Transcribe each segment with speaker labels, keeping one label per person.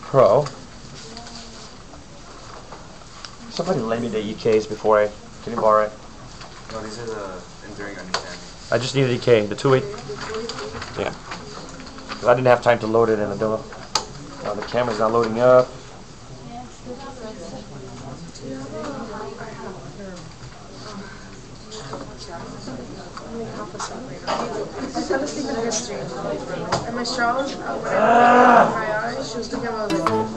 Speaker 1: Pro. Somebody lend me the EKs before I can you borrow it?
Speaker 2: No, these are the enduring understanding.
Speaker 1: I just need an EK, the 2.A. Yeah. Because I didn't have time to load it and I don't know. The camera's not loading up.
Speaker 3: I fell asleep in history. And my straws, when I opened my eyes, she was thinking about it. God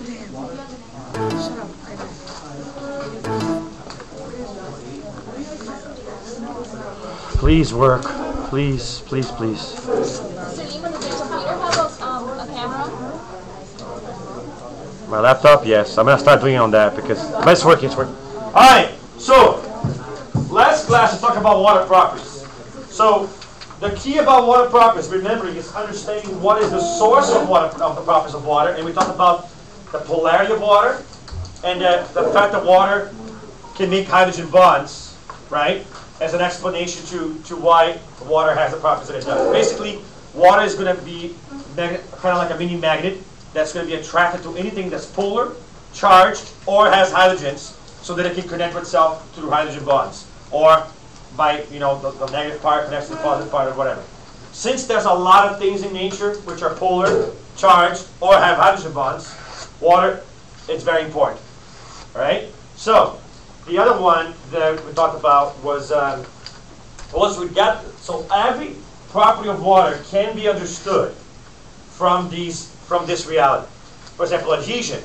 Speaker 3: damn. Shut up.
Speaker 1: Please work. Please, please, please.
Speaker 4: So even if there's a computer, how about a camera?
Speaker 1: My laptop, yes. I'm going to start doing it on that because it's working, it's working. Alright, so last class we talked about water properties. So the key about water properties, remembering, is understanding what is the source of the properties of water. And we talked about the polarity of water and the fact that water can make hydrogen bonds, right? As an explanation to why water has the properties that it does. Basically, water is going to be kind of like a mini magnet that's going to be attracted to anything that's polar, charged, or has hydrogens, so that it can connect with itself through hydrogen bonds, or by the negative part connects to the positive part, or whatever. Since there's a lot of things in nature which are polar, charged, or have hydrogen bonds, water is very important. All right. So the other one that we talked about was so every property of water can be understood from this reality. For example, adhesion.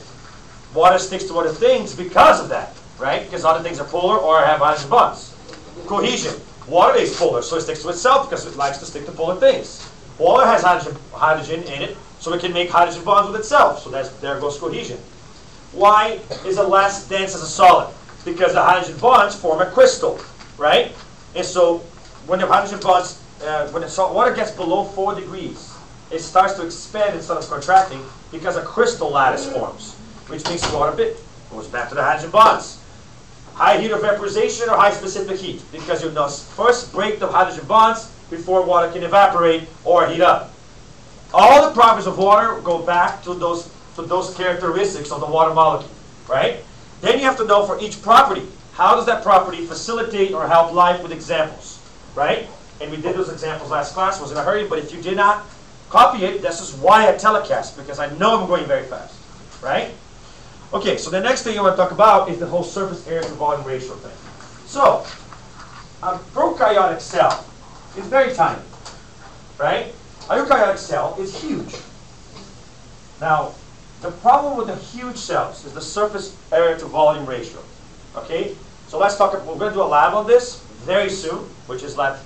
Speaker 1: Water sticks to other things because of that, right? Because other things are polar or have hydrogen bonds. Cohesion. Water is polar, so it sticks to itself because it likes to stick to polar things. Water has hydrogen in it, so it can make hydrogen bonds with itself. So there goes cohesion. Why is it less dense as a solid? Because the hydrogen bonds form a crystal, right? And so when the hydrogen bonds, when the water gets below 4 degrees, it starts to expand instead of contracting because a crystal lattice forms, which makes the water big. Goes back to the hydrogen bonds. High heat of vaporization or high specific heat, because you must first break the hydrogen bonds before water can evaporate or heat up. All the properties of water go back to those characteristics of the water molecule, right? Then you have to know for each property, how does that property facilitate or help life with examples, right? And we did those examples last class. I was in a hurry, but if you did not copy it, this is why I telecast, because I know I'm going very fast, right? Okay, so the next thing I want to talk about is the whole surface area to volume ratio thing. So, a prokaryotic cell is very tiny, right? A eukaryotic cell is huge. Now, the problem with the huge cells is the surface area to volume ratio. Okay, so let's talk. We're going to do a lab on this very soon, which is lab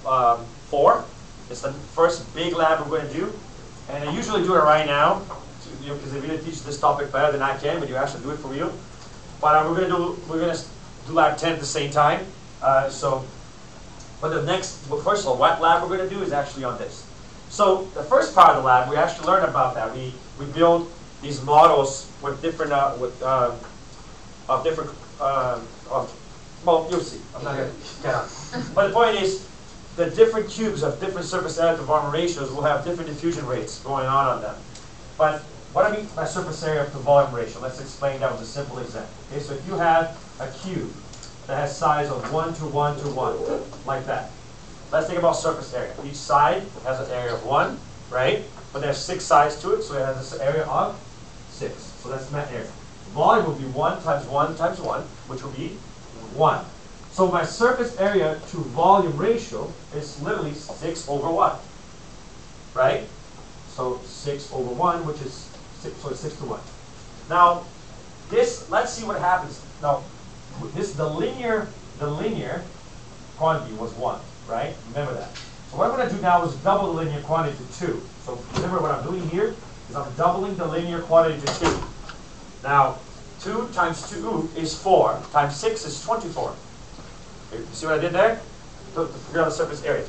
Speaker 1: 4. It's the first big lab we're going to do, and I usually do it right now, because they really teach this topic better than I can, but you actually do it for real. But we're going to do lab 10 at the same time. But first of all, what lab we're going to do is actually on this. So the first part of the lab, we actually learn about that. We build these models with different well, you'll see. I'm not going to get on. But the point is, the different cubes of different surface area to volume ratios will have different diffusion rates going on them. But what I mean by surface area to volume ratio, let's explain that with a simple example. Okay, so if you have a cube that has size of 1 to 1 to 1, like that. Let's think about surface area. Each side has an area of 1, right? But there's 6 sides to it, so it has this area of 6. So that's net area. Volume will be 1 times 1 times 1, which will be 1. So my surface area to volume ratio is literally 6 over 1, right? So 6 over 1, which is 6, so it's 6 to 1. Now, this, let's see what happens. Now, the linear quantity was 1, right? Remember that. So what I'm going to do now is double the linear quantity to 2. So remember what I'm doing here is I'm doubling the linear quantity to 2. Now, 2 times 2 is 4, times 6 is 24. Okay, you see what I did there? To figure out the surface area.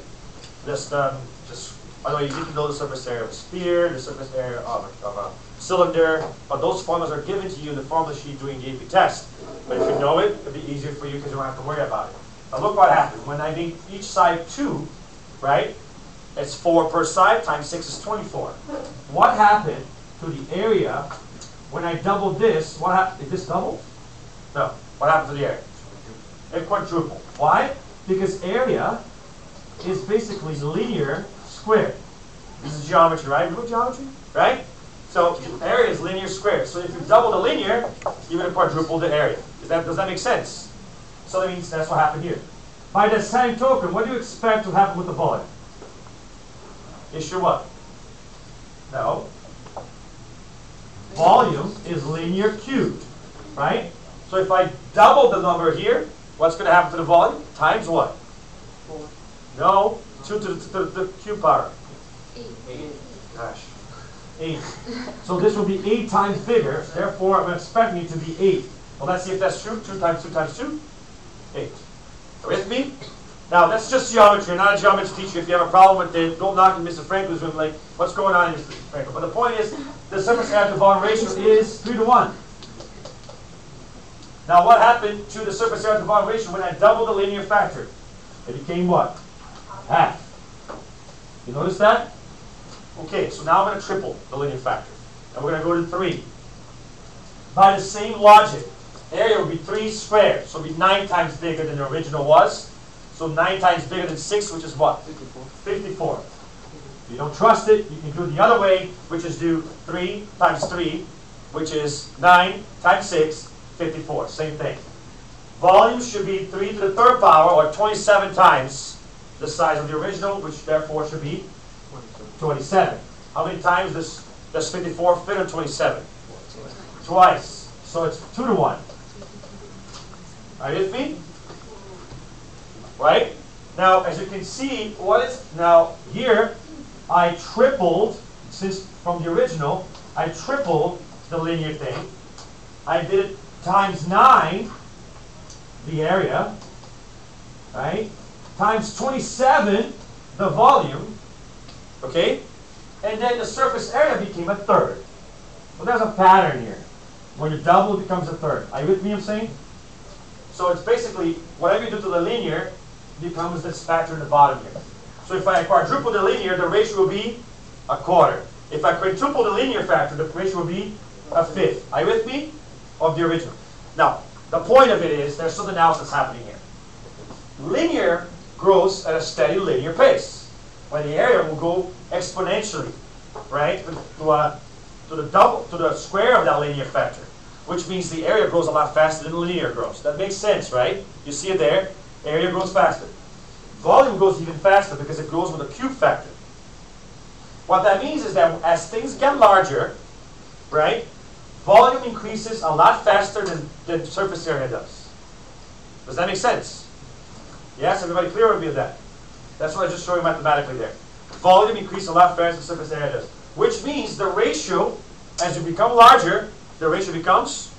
Speaker 1: By the way, you need to know the surface area of a sphere, the surface area of a cylinder. But those formulas are given to you in the formula sheet during the AP test. But if you know it, it'll be easier for you because you don't have to worry about it. Now look what happens. When I make each side 2, right? It's 4 per side, times 6 is 24. What happened to the area when I doubled this? What happened? Did this double? No. What happened to the area? It quadrupled. Why? Because area is basically linear squared. This is geometry, right? Remember geometry? Right? So area is linear squared. So if you double the linear, you're going to quadruple the area. Does that make sense? So that means that's what happened here. By the same token, what do you expect to happen with the volume? Is your what? No. Volume is linear cubed, right? So if I double the number here, what's going to happen to the volume? Times what?
Speaker 3: 4.
Speaker 1: No, 2 to the cube power.
Speaker 4: 8.
Speaker 1: Gosh. 8. So this will be 8 times bigger, therefore I'm expecting it to be 8. Well, let's see if that's true. 2 times 2 times 2? 8. With me? Now, that's just geometry. You're not a geometry teacher. If you have a problem with it, don't knock Mr. Franklin's room like, what's going on, Mr. Franklin? But the point is, the surface area to volume ratio is 3 to 1. Now, what happened to the surface area to volume ratio when I doubled the linear factor? It became what? Half. You notice that? Okay, so now I'm going to triple the linear factor. And we're going to go to 3. By the same logic, area will be 3 squared. So it'll be 9 times bigger than the original was. So 9 times bigger than 6, which is what?
Speaker 2: 54.
Speaker 1: 54. If you don't trust it, you can do it the other way, which is do 3 times 3, which is 9 times 6, 54. Same thing. Volume should be 3 to the 3rd power, or 27 times the size of the original, which therefore should be 27. How many times does 54 fit on 27? Twice. So it's 2 to 1. Are you with me? Right? Now, as you can see, now here, I tripled, since from the original, I tripled the linear thing. I did it times 9, the area, right? Times 27, the volume, okay? And then the surface area became a 3rd. Well, there's a pattern here. When you double, it becomes a 3rd. Are you with me, I'm saying? So it's basically, whatever you do to the linear becomes this factor in the bottom here. So if I quadruple the linear, the ratio will be a 1/4. If I quintuple the linear factor, the ratio will be a 1/5. Are you with me? Of the original. Now, the point of it is, there's something else that's happening here. Linear grows at a steady linear pace, when the area will go exponentially, right, to the square of that linear factor, which means the area grows a lot faster than the linear grows. That makes sense, right? You see it there? Area grows faster. Volume goes even faster because it grows with a cube factor. What that means is that as things get larger, right, volume increases a lot faster than surface area does. Does that make sense? Yes? Everybody clear with me of that? That's what I just showed you mathematically there. Volume increases a lot faster than surface area does. Which means the ratio, as you become larger, the ratio becomes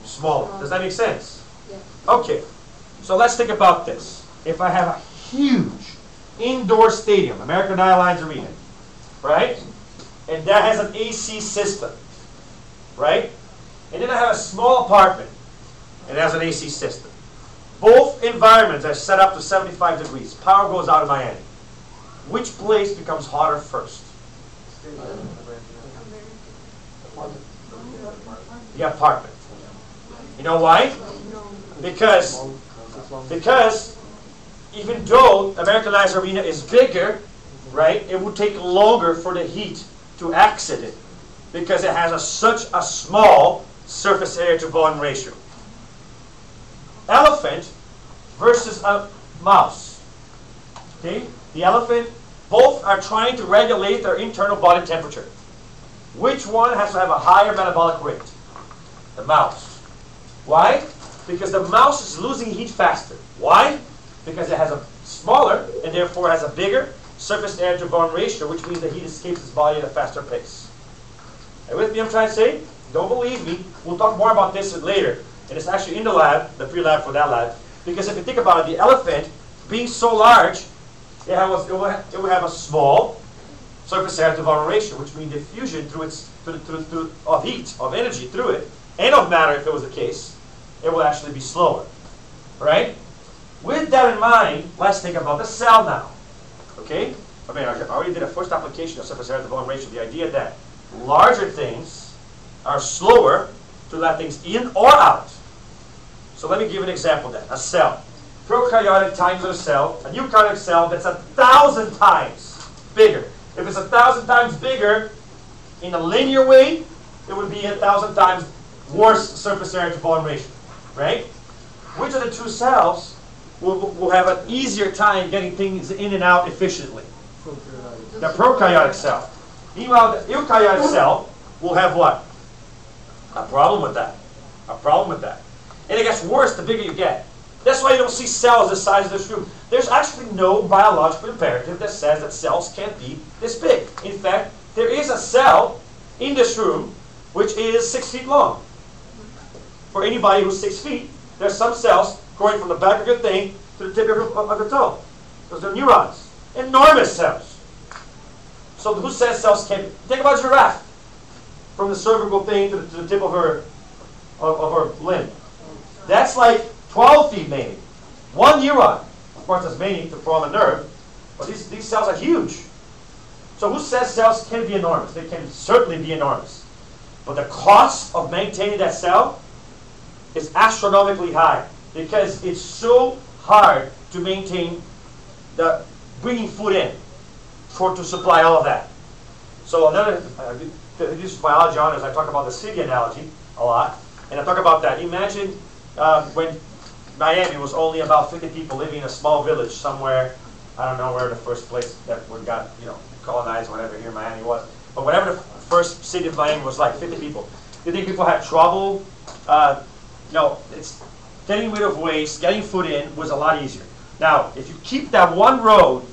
Speaker 1: smaller. Does that make sense?
Speaker 3: Yeah.
Speaker 1: Okay. So let's think about this. If I have a huge indoor stadium, American Airlines Arena, right? And that has an AC system, right? And then I have a small apartment, and it has an AC system. Both environments are set up to 75 degrees. Power goes out of Miami. Which place becomes hotter first? The apartment. You know why? Because even though American Airlines Arena is bigger, right, it would take longer for the heat to exit it because it has such a small surface area to volume ratio. Elephant versus a mouse. Okay? The elephant, both are trying to regulate their internal body temperature. Which one has to have a higher metabolic rate? The mouse. Why? Because the mouse is losing heat faster. Why? Because it has a smaller and therefore has a bigger surface area to volume ratio, which means the heat escapes its body at a faster pace. Are you with me? I'm trying to say? Don't believe me. We'll talk more about this later. And it's actually in the lab, the pre-lab for that lab. Because if you think about it, the elephant being so large, it will have a small surface area to volume ratio, which means diffusion of heat, of energy through it, and of matter if it was the case, it will actually be slower. Right? With that in mind, let's think about the cell now. Okay? I mean, I already did a first application of surface area to volume ratio. The idea that larger things are slower to let things in or out. So let me give an example then. A cell. Prokaryotic times a cell, a eukaryotic cell that's 1,000 times bigger. If it's 1,000 times bigger in a linear way, it would be 1,000 times worse surface area to volume ratio, right? Which of the two cells will have an easier time getting things in and out efficiently? The prokaryotic cell. Meanwhile, the eukaryotic cell will have what? A problem with that. A problem with that. And it gets worse the bigger you get. That's why you don't see cells the size of this room. There's actually no biological imperative that says that cells can't be this big. In fact, there is a cell in this room which is 6 feet long. For anybody who's 6 feet, there's some cells going from the back of your thing to the tip of the toe. Those are neurons. Enormous cells. So who says cells can't be? Think about a giraffe. From the cervical thing to the tip of her limb. That's like 12 feet maybe. One neuron. Of course, that's many to form a nerve. But these cells are huge. So who says cells can be enormous? They can certainly be enormous. But the cost of maintaining that cell is astronomically high because it's so hard to maintain the bringing food in to supply all of that. So another, these biology honors, I talk about the city analogy a lot, and I talk about that. Imagine when Miami was only about 50 people living in a small village somewhere. I don't know where the first place that we got, colonized, whatever here in Miami was. But whatever the first city of Miami was like, 50 people. Do you think people had trouble? No, it's getting rid of waste, getting food in was a lot easier. Now, if you keep that one road,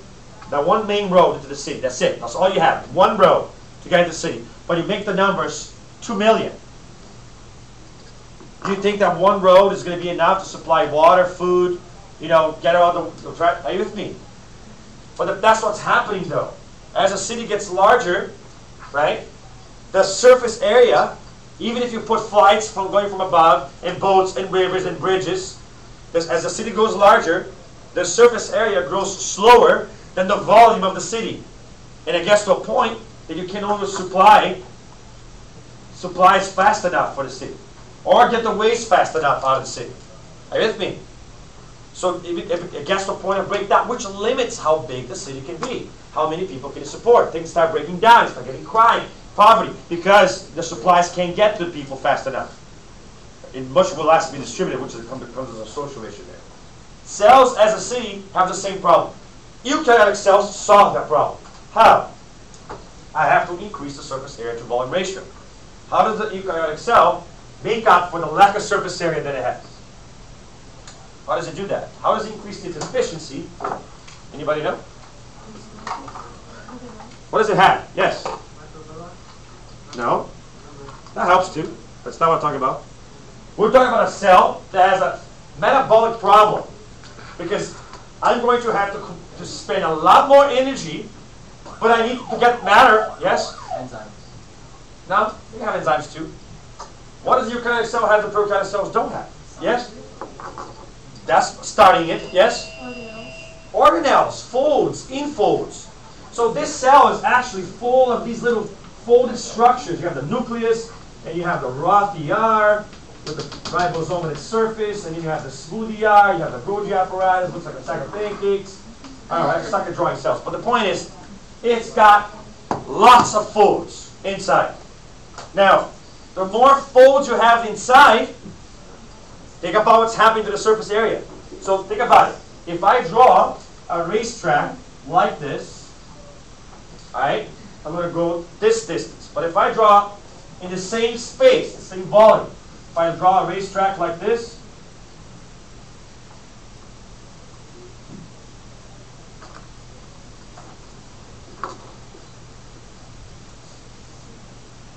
Speaker 1: that one main road into the city, that's it. That's all you have, one road to get into the city. But you make the numbers 2 million. Do you think that one road is going to be enough to supply water, food, get all the track? Are you with me? But that's what's happening though. As a city gets larger, right, the surface area, even if you put flights going from above, and boats, and rivers, and bridges, as the city goes larger, the surface area grows slower than the volume of the city. And it gets to a point that you can only supply supplies fast enough for the city. Or get the waste fast enough out of the city. Are you with me? So it gets to a point of breakdown, which limits how big the city can be. How many people can it support? Things start breaking down, start getting crime, poverty, because the supplies can't get to the people fast enough. And much will have to be distributed, which comes as a social issue there. Cells as a city have the same problem. Eukaryotic cells solve that problem. How? I have to increase the surface area to volume ratio. How does the eukaryotic cell make up for the lack of surface area that it has? How does it do that? How does it increase its efficiency? Anybody know? What does it have? Yes? No? That helps too. That's not what I'm talking about. We're talking about a cell that has a metabolic problem. Because I'm going to have to spend a lot more energy, but I need to get matter. Yes?
Speaker 2: Enzymes.
Speaker 1: No? We have enzymes too. What does the eukaryotic cell have that prokaryotic cells don't have? Yes? That's starting it. Yes? Organelles, folds, infolds. So this cell is actually full of these little folded structures. You have the nucleus, and you have the rough ER with the ribosome on its surface, and then you have the smooth ER, you have the Golgi apparatus, looks like a sack of pancakes. All right, it's like a drawing cells. But the point is, it's got lots of folds inside. Now, the more folds you have inside, think about what's happening to the surface area. So think about it. If I draw a racetrack like this, all right, I'm going to go this distance. But if I draw in the same space, the same volume, if I draw a racetrack like this,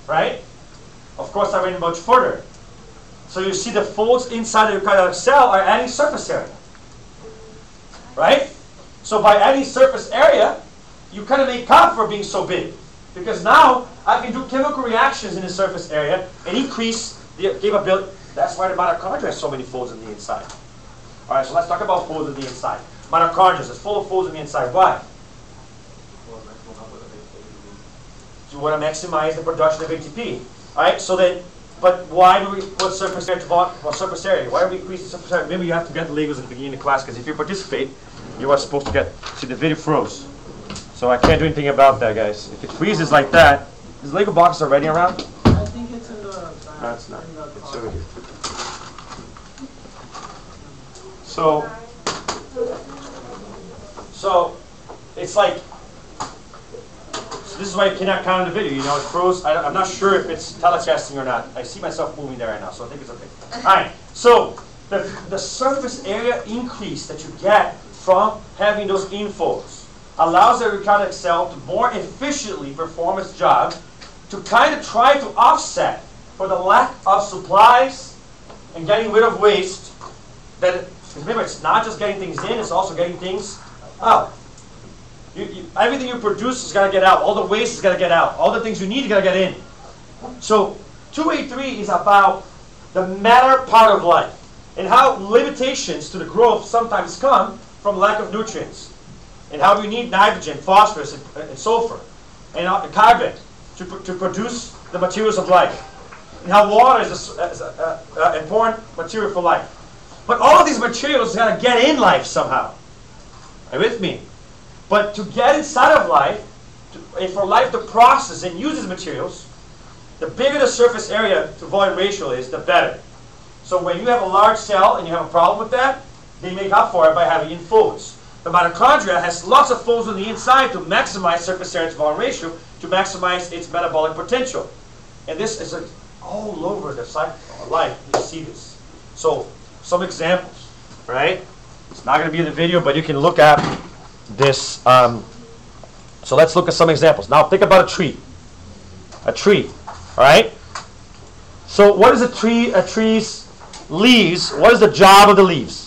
Speaker 1: right? Of course, I went much further. So you see the folds inside the eukaryotic cell are adding surface area. Right? So by adding surface area, you kind of make up for being so big. Because now I can do chemical reactions in the surface area and increase the capability. That's why the mitochondria has so many folds on the inside. Alright, so let's talk about folds on the inside. Mitochondria is full of folds on the inside. Why? We want to maximize the production of ATP. All right, so then, but why do we put surface area to surface area? Why do we increase the surface area? Remember, you have to get the Legos at the beginning of the class, because if you participate, you are supposed to get. See, the video froze, so I can't do anything about that, guys. If it freezes like that, is Lego boxes already around?
Speaker 5: I think it's in the back.
Speaker 1: No, it's not.
Speaker 5: In the
Speaker 1: It's
Speaker 5: car.
Speaker 1: over here. So it's like. So this is why you cannot count in the video. You know, it froze. I'm not sure if it's telecasting or not. I see myself moving there right now, so I think it's okay. All right. So the surface area increase that you get from having those inflows allows the eukaryotic cell to more efficiently perform its job, to kind of try to offset for the lack of supplies and getting rid of waste. Remember, it's not just getting things in; it's also getting things out. Everything you produce is got to get out. All the waste is got to get out. All the things you need, you got to get in. So 2.A.3 is about the matter part of life and how limitations to the growth sometimes come from lack of nutrients, and how we need nitrogen, phosphorus, and sulfur, and carbon to produce the materials of life, and how water is an important material for life. But all of these materials got to get in life somehow. Are you with me? But to get inside of life, and for life to process and use these materials, the bigger the surface area to volume ratio is, the better. So when you have a large cell and you have a problem with that, they make up for it by having in folds. The mitochondria has lots of folds on the inside to maximize surface area to volume ratio, to maximize its metabolic potential. And this is all over the cycle of life. You see this. So some examples, right? It's not going to be in the video, but you can look at this. So let's look at some examples. Now think about a tree. A tree, all right? So what is a tree's leaves? What is the job of the leaves?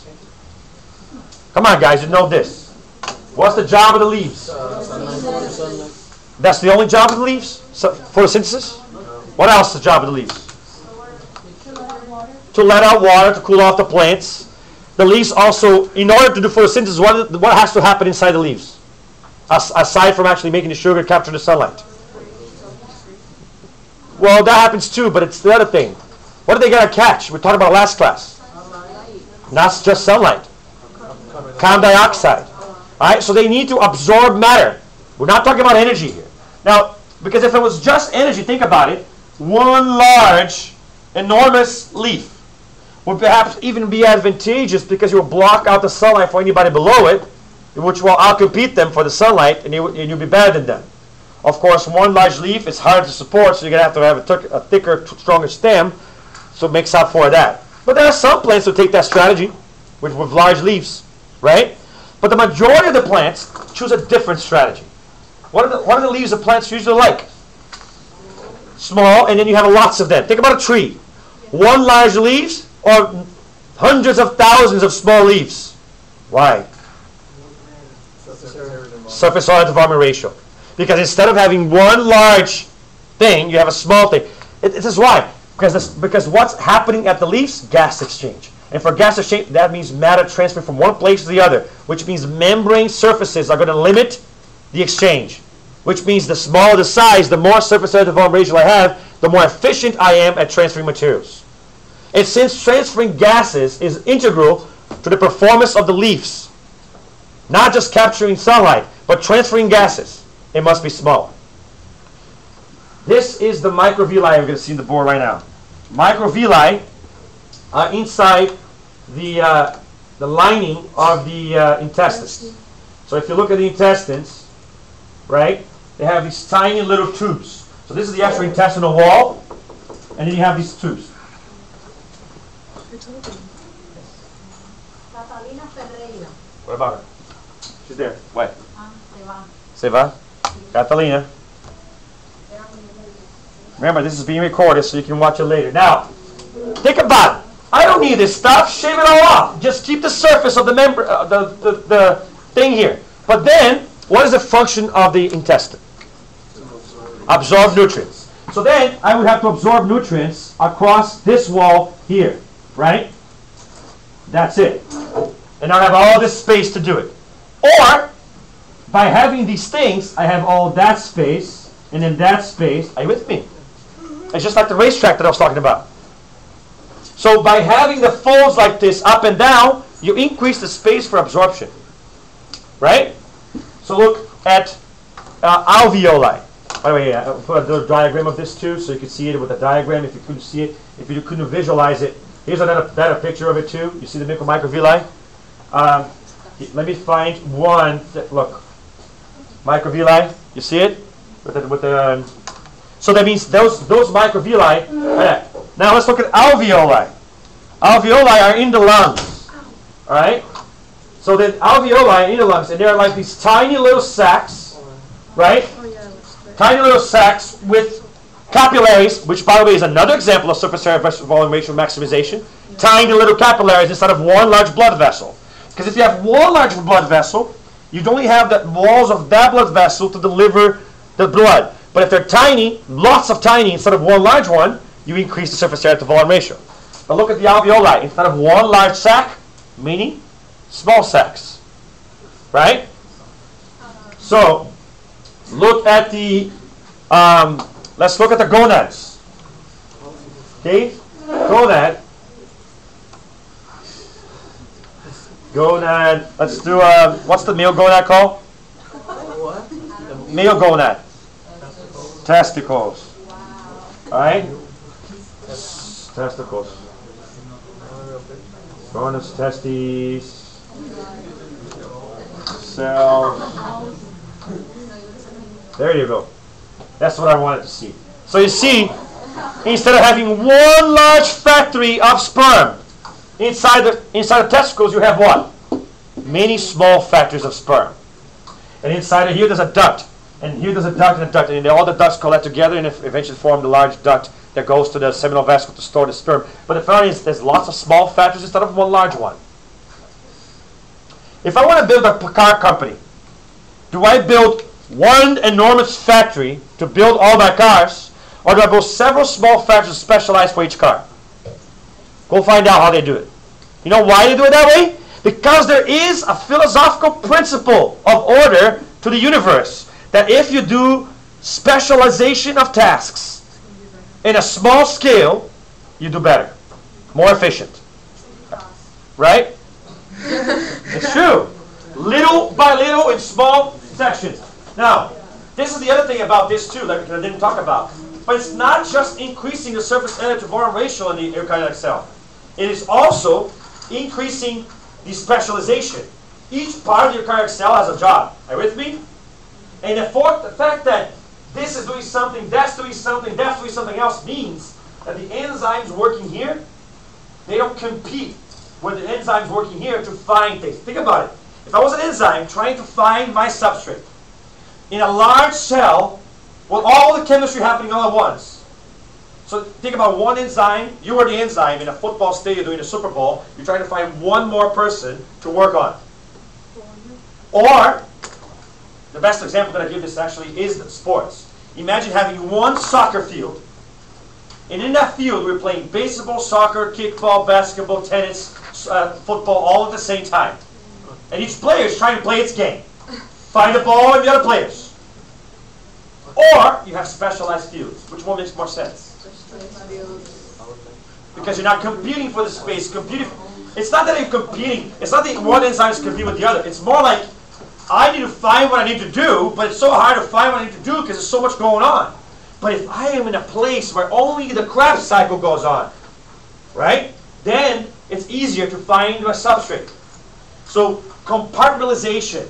Speaker 1: Come on, guys, you know this. What's the job of the leaves? That's the only job of the leaves? Photosynthesis? What else is the job of the leaves? To let out water, to cool off the plants. The leaves also, in order to do photosynthesis, what has to happen inside the leaves? Aside from actually making the sugar capture the sunlight. Well, that happens too, but it's the other thing. What do they got to catch? We're talking about last class. Not just sunlight. Carbon dioxide. All right, so they need to absorb matter. We're not talking about energy here. Now, because if it was just energy, think about it. One large, enormous leaf would perhaps even be advantageous because you will block out the sunlight for anybody below it, which will outcompete them for the sunlight, and you'll be better than them. Of course, one large leaf is hard to support, so you're going to have a thicker, stronger stem, so it makes up for that. But there are some plants that take that strategy with large leaves, right? But the majority of the plants choose a different strategy. What are the leaves of plants usually like? Small, and then you have lots of them. Think about a tree. One large leaves or hundreds of thousands of small leaves. Why? Surface area to volume ratio. Because instead of having one large thing, you have a small thing. This is why. Because what's happening at the leaves? Gas exchange. And for gas exchange, that means matter transfer from one place to the other, which means membrane surfaces are going to limit the exchange. Which means the smaller the size, the more surface area to volume ratio I have, the more efficient I am at transferring materials. And since transferring gases is integral to the performance of the leaves, not just capturing sunlight, but transferring gases, it must be smaller. This is the microvilli we're going to see in the board right now. Microvilli are inside the lining of the intestines. So if you look at the intestines, right, they have these tiny little tubes. So this is the actual intestinal wall, and then you have these tubes. What about her? She's there. What? Se va. Catalina. Remember, this is being recorded, so you can watch it later. Now, think about it. I don't need this stuff. Shave it all off. Just keep the surface of the the thing here. But then, what is the function of the intestine? Absorb nutrients. So then, I would have to absorb nutrients across this wall here, right? That's it. And I have all this space to do it. Or, by having these things, I have all that space, and then that space, are you with me? It's just like the racetrack that I was talking about. So by having the folds like this up and down, you increase the space for absorption. Right? So look at alveoli. By the way, I'll put a diagram of this too, so you can see it with a diagram if you couldn't see it. If you couldn't visualize it, here's another picture of it too. You see the microvilli? Let me find one. Look, microvilli. You see it? So that means those microvilli. Now let's look at alveoli. Alveoli are in the lungs. All right. So the alveoli are in the lungs, and they are like these tiny little sacs, right? Tiny little sacs with capillaries, which by the way is another example of surface area versus volume ratio maximization. Tiny little capillaries instead of one large blood vessel. Because if you have one large blood vessel, you'd only have the walls of that blood vessel to deliver the blood. But if they're tiny, lots of tiny instead of one large one, you increase the surface area to volume ratio. But look at the alveoli. Instead of one large sac, meaning small sacs. Right? So, look at the, let's look at the gonads. Okay? Gonad, let's do, what's the male gonad called? What? Male gonad. Testicles. Alright? Testicles. Gonads, testes, cells. There you go. That's what I wanted to see. So you see, instead of having one large factory of sperm inside the testicles, you have what? Many small factories of sperm. And inside of here there's a duct. And here there's a duct and a duct. And all the ducts collect together and eventually form the large duct that goes to the seminal vesicle to store the sperm. But the fact is there's lots of small factories instead of one large one. If I want to build a car company, do I build one enormous factory to build all my cars, or do I build several small factories specialized for each car? Go find out how they do it. You know why they do it that way? Because there is a philosophical principle of order to the universe, that if you do specialization of tasks in a small scale, you do better, more efficient. Right? It's true. Little by little in small sections. Now, this is the other thing about this too that I didn't talk about. But it's not just increasing the surface area to volume ratio in the eukaryotic cell. It is also increasing the specialization. Each part of the eukaryotic cell has a job. Are you with me? And the fact that this is doing something, that's doing something, that's doing something else means that the enzymes working here, they don't compete with the enzymes working here to find things. Think about it. If I was an enzyme trying to find my substrate in a large cell with all the chemistry happening all at once. So think about one enzyme. You are the enzyme in a football stadium doing a Super Bowl. You're trying to find one more person to work on. Or, the best example that I give this actually is sports. Imagine having one soccer field. And in that field, we're playing baseball, soccer, kickball, basketball, tennis, football, all at the same time. And each player is trying to play its game. Find the ball and the other players. Or you have specialized fields. Which one makes more sense? Because you're not competing for the space. It's not that you're competing. It's not that one enzyme is competing with the other. It's more like, I need to find what I need to do, but it's so hard to find what I need to do because there's so much going on. But if I am in a place where only the Krebs cycle goes on, right, then it's easier to find my substrate. So compartmentalization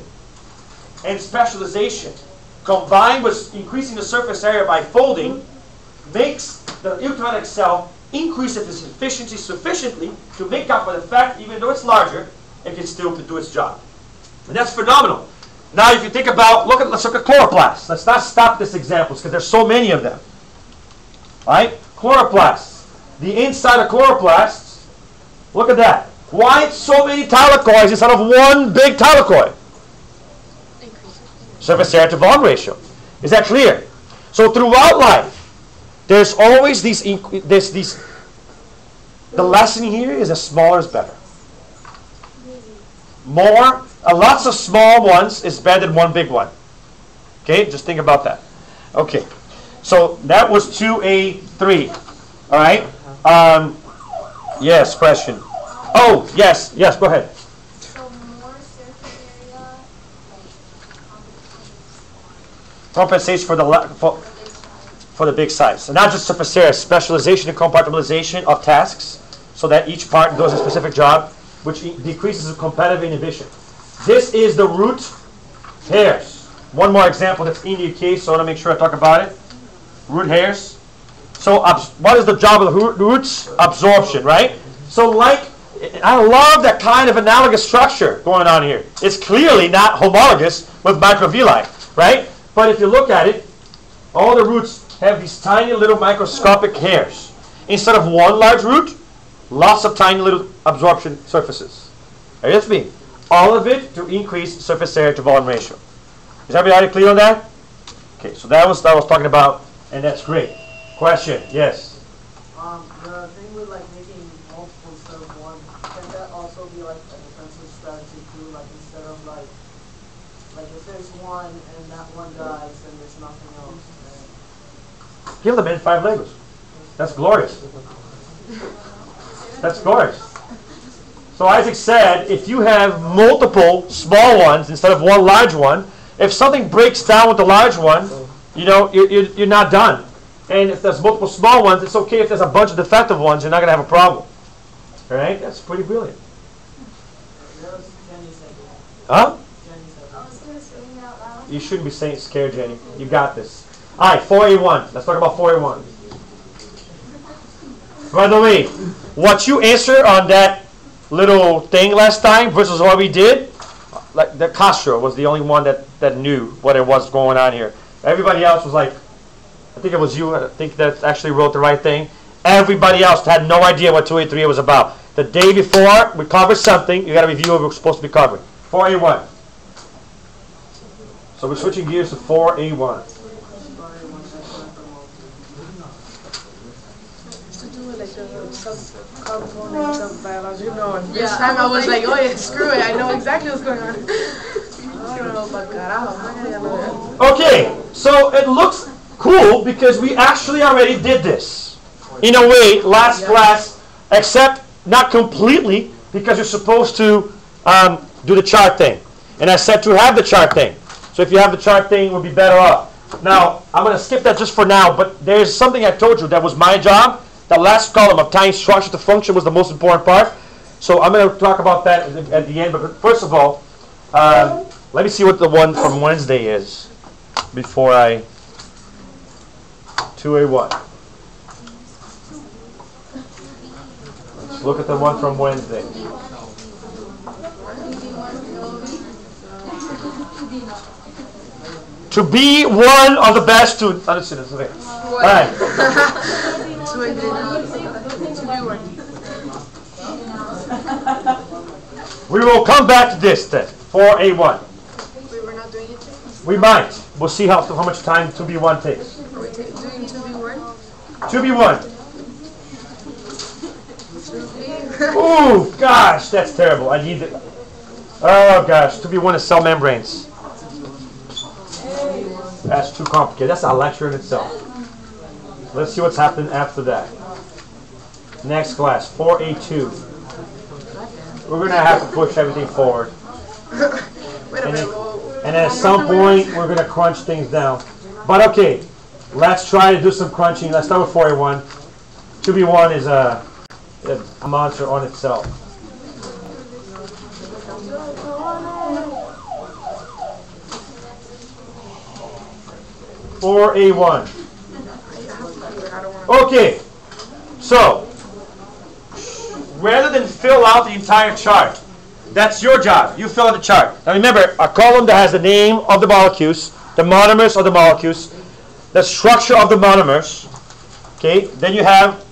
Speaker 1: and specialization combined with increasing the surface area by folding makes the eukaryotic cell increase its efficiency sufficiently to make up for the fact, even though it's larger, it can still do its job. And that's phenomenal. Now if you think about, let's look at chloroplasts. Let's not stop this example because there's so many of them. Right? Chloroplasts. The inside of chloroplasts, look at that. Why so many thylakoids instead of one big thylakoid? Surface area to volume ratio. Is that clear? So throughout life, there's always the lesson here is that smaller is better. Lots of small ones is better than one big one. Okay, just think about that. Okay. So that was 2A.3. All right. Yes, question. Oh, yes, go ahead.
Speaker 4: So more surface area, like
Speaker 1: Compensates for the big size. So not just surface area, specialization and compartmentalization of tasks, so that each part does a specific job, which decreases the competitive inhibition. This is the root hairs. One more example that's in the case, so I want to make sure I talk about it. Root hairs. So what is the job of the roots? Absorption, right? So I love that kind of analogous structure going on here. It's clearly not homologous with microvilli, right? But if you look at it, all the roots have these tiny little microscopic hairs. Instead of one large root, lots of tiny little absorption surfaces. Are you with me? All of it to increase surface area to volume ratio. Is everybody clear on that? Okay, so that was talking about, and that's great. Question, yes?
Speaker 5: The thing with like making multiple instead of one, can that also be like a defensive strategy too? Like instead of like if there's one and that one dies, then there's nothing else.
Speaker 1: Give the man 5 Legos. That's glorious. That's glorious. So Isaac said, if you have multiple small ones instead of one large one, if something breaks down with the large one, you're not done. And if there's multiple small ones, it's okay if there's a bunch of defective ones, you're not going to have a problem. All right? That's pretty brilliant. Huh? You shouldn't be scared, Jenny. You got this. All right, 4A1. Let's talk about 4A1. By the way, what you answered on that little thing last time versus what we did, like the Castro was the only one that knew what it was going on here. Everybody else was like, I think it was you, I think that actually wrote the right thing. Everybody else had no idea what 2A.3 was about. The day before, we covered something, you got to review what we're supposed to be covering. 4A1. So we're switching gears to 4A1.
Speaker 3: Subcomponents of biology. This time I was like, oh yeah, screw it. I know exactly what's going on. I don't know about carajo.
Speaker 1: Okay, so it looks cool because we actually already did this. In a way, last class, except not completely because you're supposed to do the chart thing. And I said to have the chart thing. So if you have the chart thing, we'll be better off. Now, I'm going to skip that just for now, but there's something I told you that was my job. The last column of tying structure to function was the most important part. So I'm going to talk about that at the end. But first of all, let me see what the one from Wednesday is before I... 2A1. Let's look at the one from Wednesday. To be one of the best students. Okay. All right. We will come back to this then. 4A1.
Speaker 3: We were not doing it yet?
Speaker 1: We might. We'll see how much time 2B1 takes.
Speaker 3: Are we doing 2B1?
Speaker 1: 2B1. Ooh, gosh, that's terrible. I need it. Oh, gosh. 2B1 is cell membranes. That's too complicated. That's a lecture in itself. Let's see what's happening after that. Next class, 4A2. We're going to have to push everything forward. And at some point, we're going to crunch things down. But okay, let's try to do some crunching. Let's start with 4A1. 2B1 is a monster on itself. (4A1). Okay, so rather than fill out the entire chart, that's your job. You fill out the chart. Now remember, a column that has the name of the molecules, the monomers of the molecules, the structure of the monomers. Okay, then you have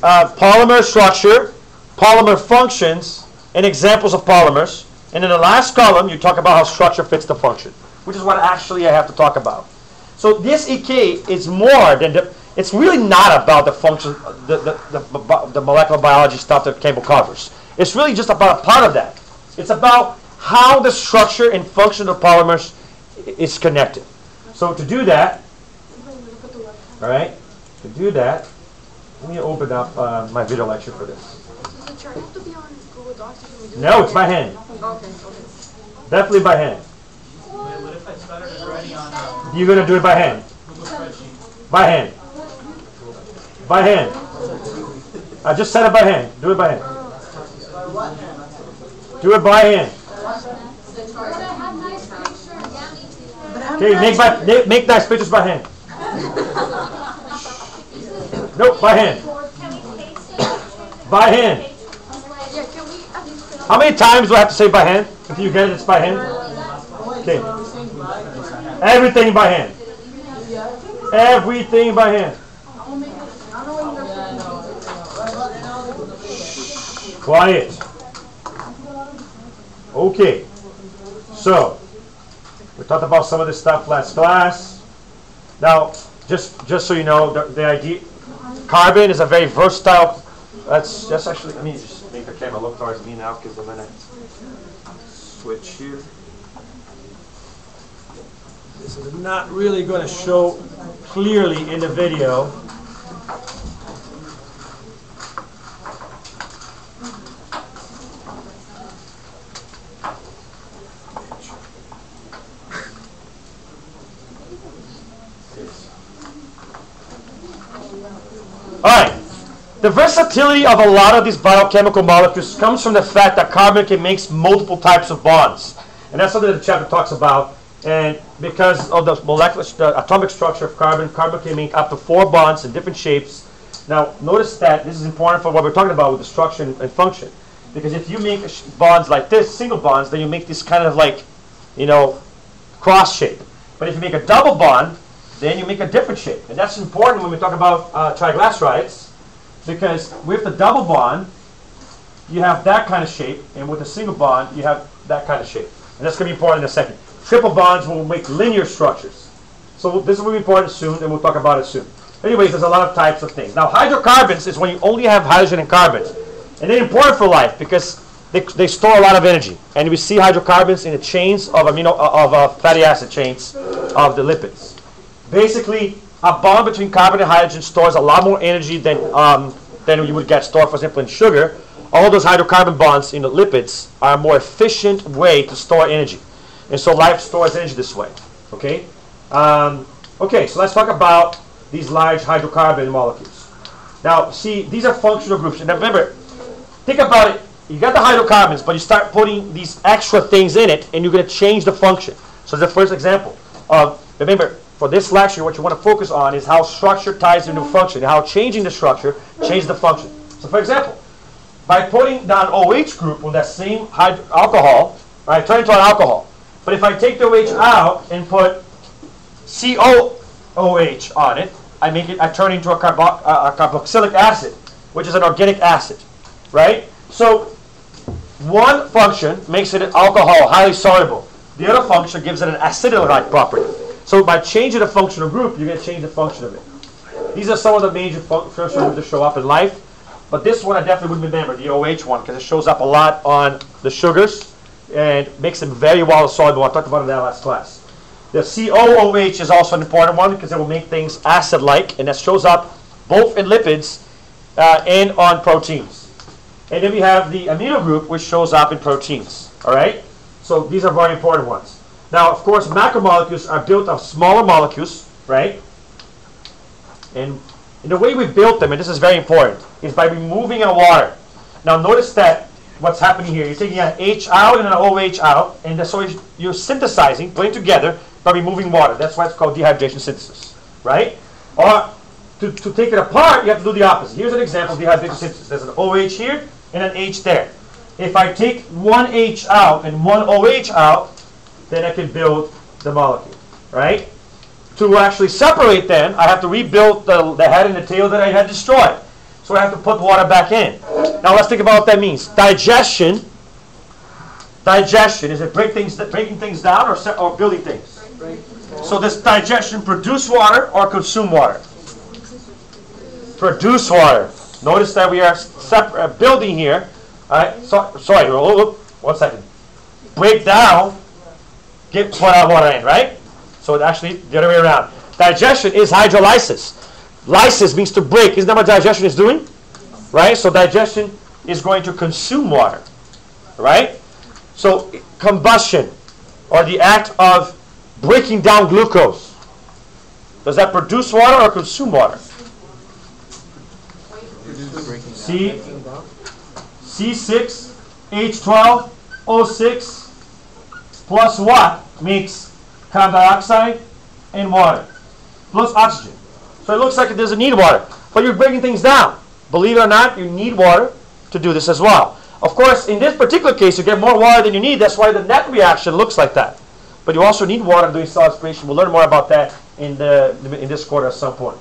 Speaker 1: polymer structure, polymer functions, and examples of polymers. And in the last column, you talk about how structure fits the function, which is what actually I have to talk about. So this EK is more than it's really not about the function, the molecular biology stuff that Campbell covers. It's really just about a part of that. It's about how the structure and function of polymers is connected. So to do that, All right? To do that, let me open up my video lecture for this.
Speaker 3: Does the chart have to be on Google Docs? Or can we do
Speaker 1: No,
Speaker 3: it?
Speaker 1: it's by hand.
Speaker 3: Okay.
Speaker 1: Definitely by hand.
Speaker 5: What if I started already on
Speaker 1: You're going to do it by hand.
Speaker 5: Google spreadsheet?
Speaker 1: By hand. By hand. I just said it by hand. Do it by hand. Do it by hand. Okay, make nice pictures by hand. Nope, by hand. By hand.
Speaker 3: Yeah, can we at least
Speaker 1: How many times do I have to say by hand until you get it? It's by hand. Okay. Everything by hand. Everything by hand. Quiet. Okay. So, we talked about some of this stuff last class. Now, just so you know, the idea, carbon is a very versatile. That's actually. Let me just make the camera look towards me now, because I'm gonna switch here. This is not really going to show clearly in the video. All right. The versatility of a lot of these biochemical molecules comes from the fact that carbon can make multiple types of bonds. And that's something that the chapter talks about. And because of the atomic structure of carbon, carbon can make up to 4 bonds in different shapes. Now, notice that this is important for what we're talking about with the structure and function. Because if you make bonds like this, single bonds, then you make this kind of like, cross shape. But if you make a double bond, then you make a different shape. And that's important when we talk about triglycerides, because with the double bond, you have that kind of shape, and with a single bond, you have that kind of shape. And that's going to be important in a second. Triple bonds will make linear structures. So this will be important soon, and we'll talk about it soon. Anyways, there's a lot of types of things. Now, hydrocarbons is when you only have hydrogen and carbon. And they're important for life because they store a lot of energy. And we see hydrocarbons in the chains of fatty acid chains of the lipids. Basically, a bond between carbon and hydrogen stores a lot more energy than you would get stored, for example, in sugar. All those hydrocarbon bonds in the lipids are a more efficient way to store energy. And so life stores energy this way. Okay? Okay, so let's talk about these large hydrocarbon molecules. Now, see, these are functional groups. And remember, think about it. You got the hydrocarbons, but you start putting these extra things in it, and you're going to change the function. So the first example of, remember, for this lecture, what you want to focus on is how structure ties into function, and how changing the structure changes the function. So for example, by putting down OH group with that same alcohol, right, turn into an alcohol. But if I take the OH out and put COOH on it, I turn it into a carboxylic acid, which is an organic acid, right? So one function makes it an alcohol, highly soluble. The other function gives it an acidic-like property. So by changing the functional group, you're going to change the function of it. These are some of the major functional groups that show up in life. But this one I definitely would remember, the OH one, because it shows up a lot on the sugars and makes them very well soluble. I talked about it in that last class. The COOH is also an important one because it will make things acid-like, and that shows up both in lipids and on proteins. And then we have the amino group, which shows up in proteins. All right? So these are very important ones. Now, of course, macromolecules are built of smaller molecules, right? And the way we built them, and this is very important, is by removing a water. Now, notice that what's happening here. You're taking an H out and an OH out, and so you're synthesizing, putting together by removing water. That's why it's called dehydration synthesis, right? Or to take it apart, you have to do the opposite. Here's an example of dehydration synthesis. There's an OH here and an H there. If I take one H out and one OH out, then I can build the molecule, right? To actually separate them, I have to rebuild the head and the tail that I had destroyed. So I have to put water back in. Now let's think about what that means. Digestion is it breaking things down or building things? So does digestion produce water or consume water? Produce water. Notice that we are building here. All right. Sorry. One second. Break down. Put out water in, right? So it's actually the other way around. Digestion is hydrolysis. Lysis means to break. Isn't that what digestion is doing? Right? So digestion is going to consume water. Right? So combustion, or the act of breaking down glucose. Does that produce water or consume water? C6H12O6 plus what makes carbon dioxide and water? Plus oxygen. So it looks like it doesn't need water. But you're breaking things down. Believe it or not, you need water to do this as well. Of course, in this particular case, you get more water than you need. That's why the net reaction looks like that. But you also need water doing cell aspiration. We'll learn more about that in this quarter at some point.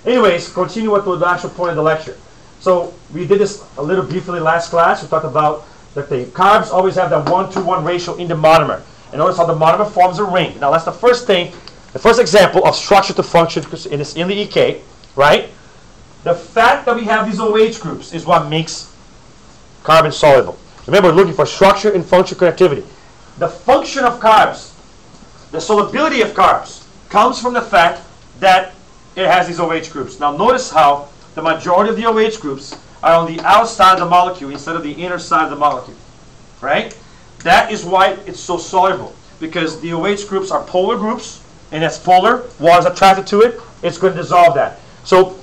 Speaker 1: Anyways, continue with the actual point of the lecture. So we did this a little briefly last class. We talked about that the carbs always have that 1-to-1 ratio in the monomer. And notice how the monomer forms a ring. Now that's the first thing, the first example of structure to function in the EK, right? The fact that we have these OH groups is what makes carbon soluble. Remember, we're looking for structure and function connectivity. The function of carbs, the solubility of carbs, comes from the fact that it has these OH groups. Now notice how the majority of the OH groups are on the outside of the molecule instead of the inner side of the molecule. Right? That is why it's so soluble. Because the OH groups are polar groups, and as polar, water is attracted to it, it's going to dissolve that. So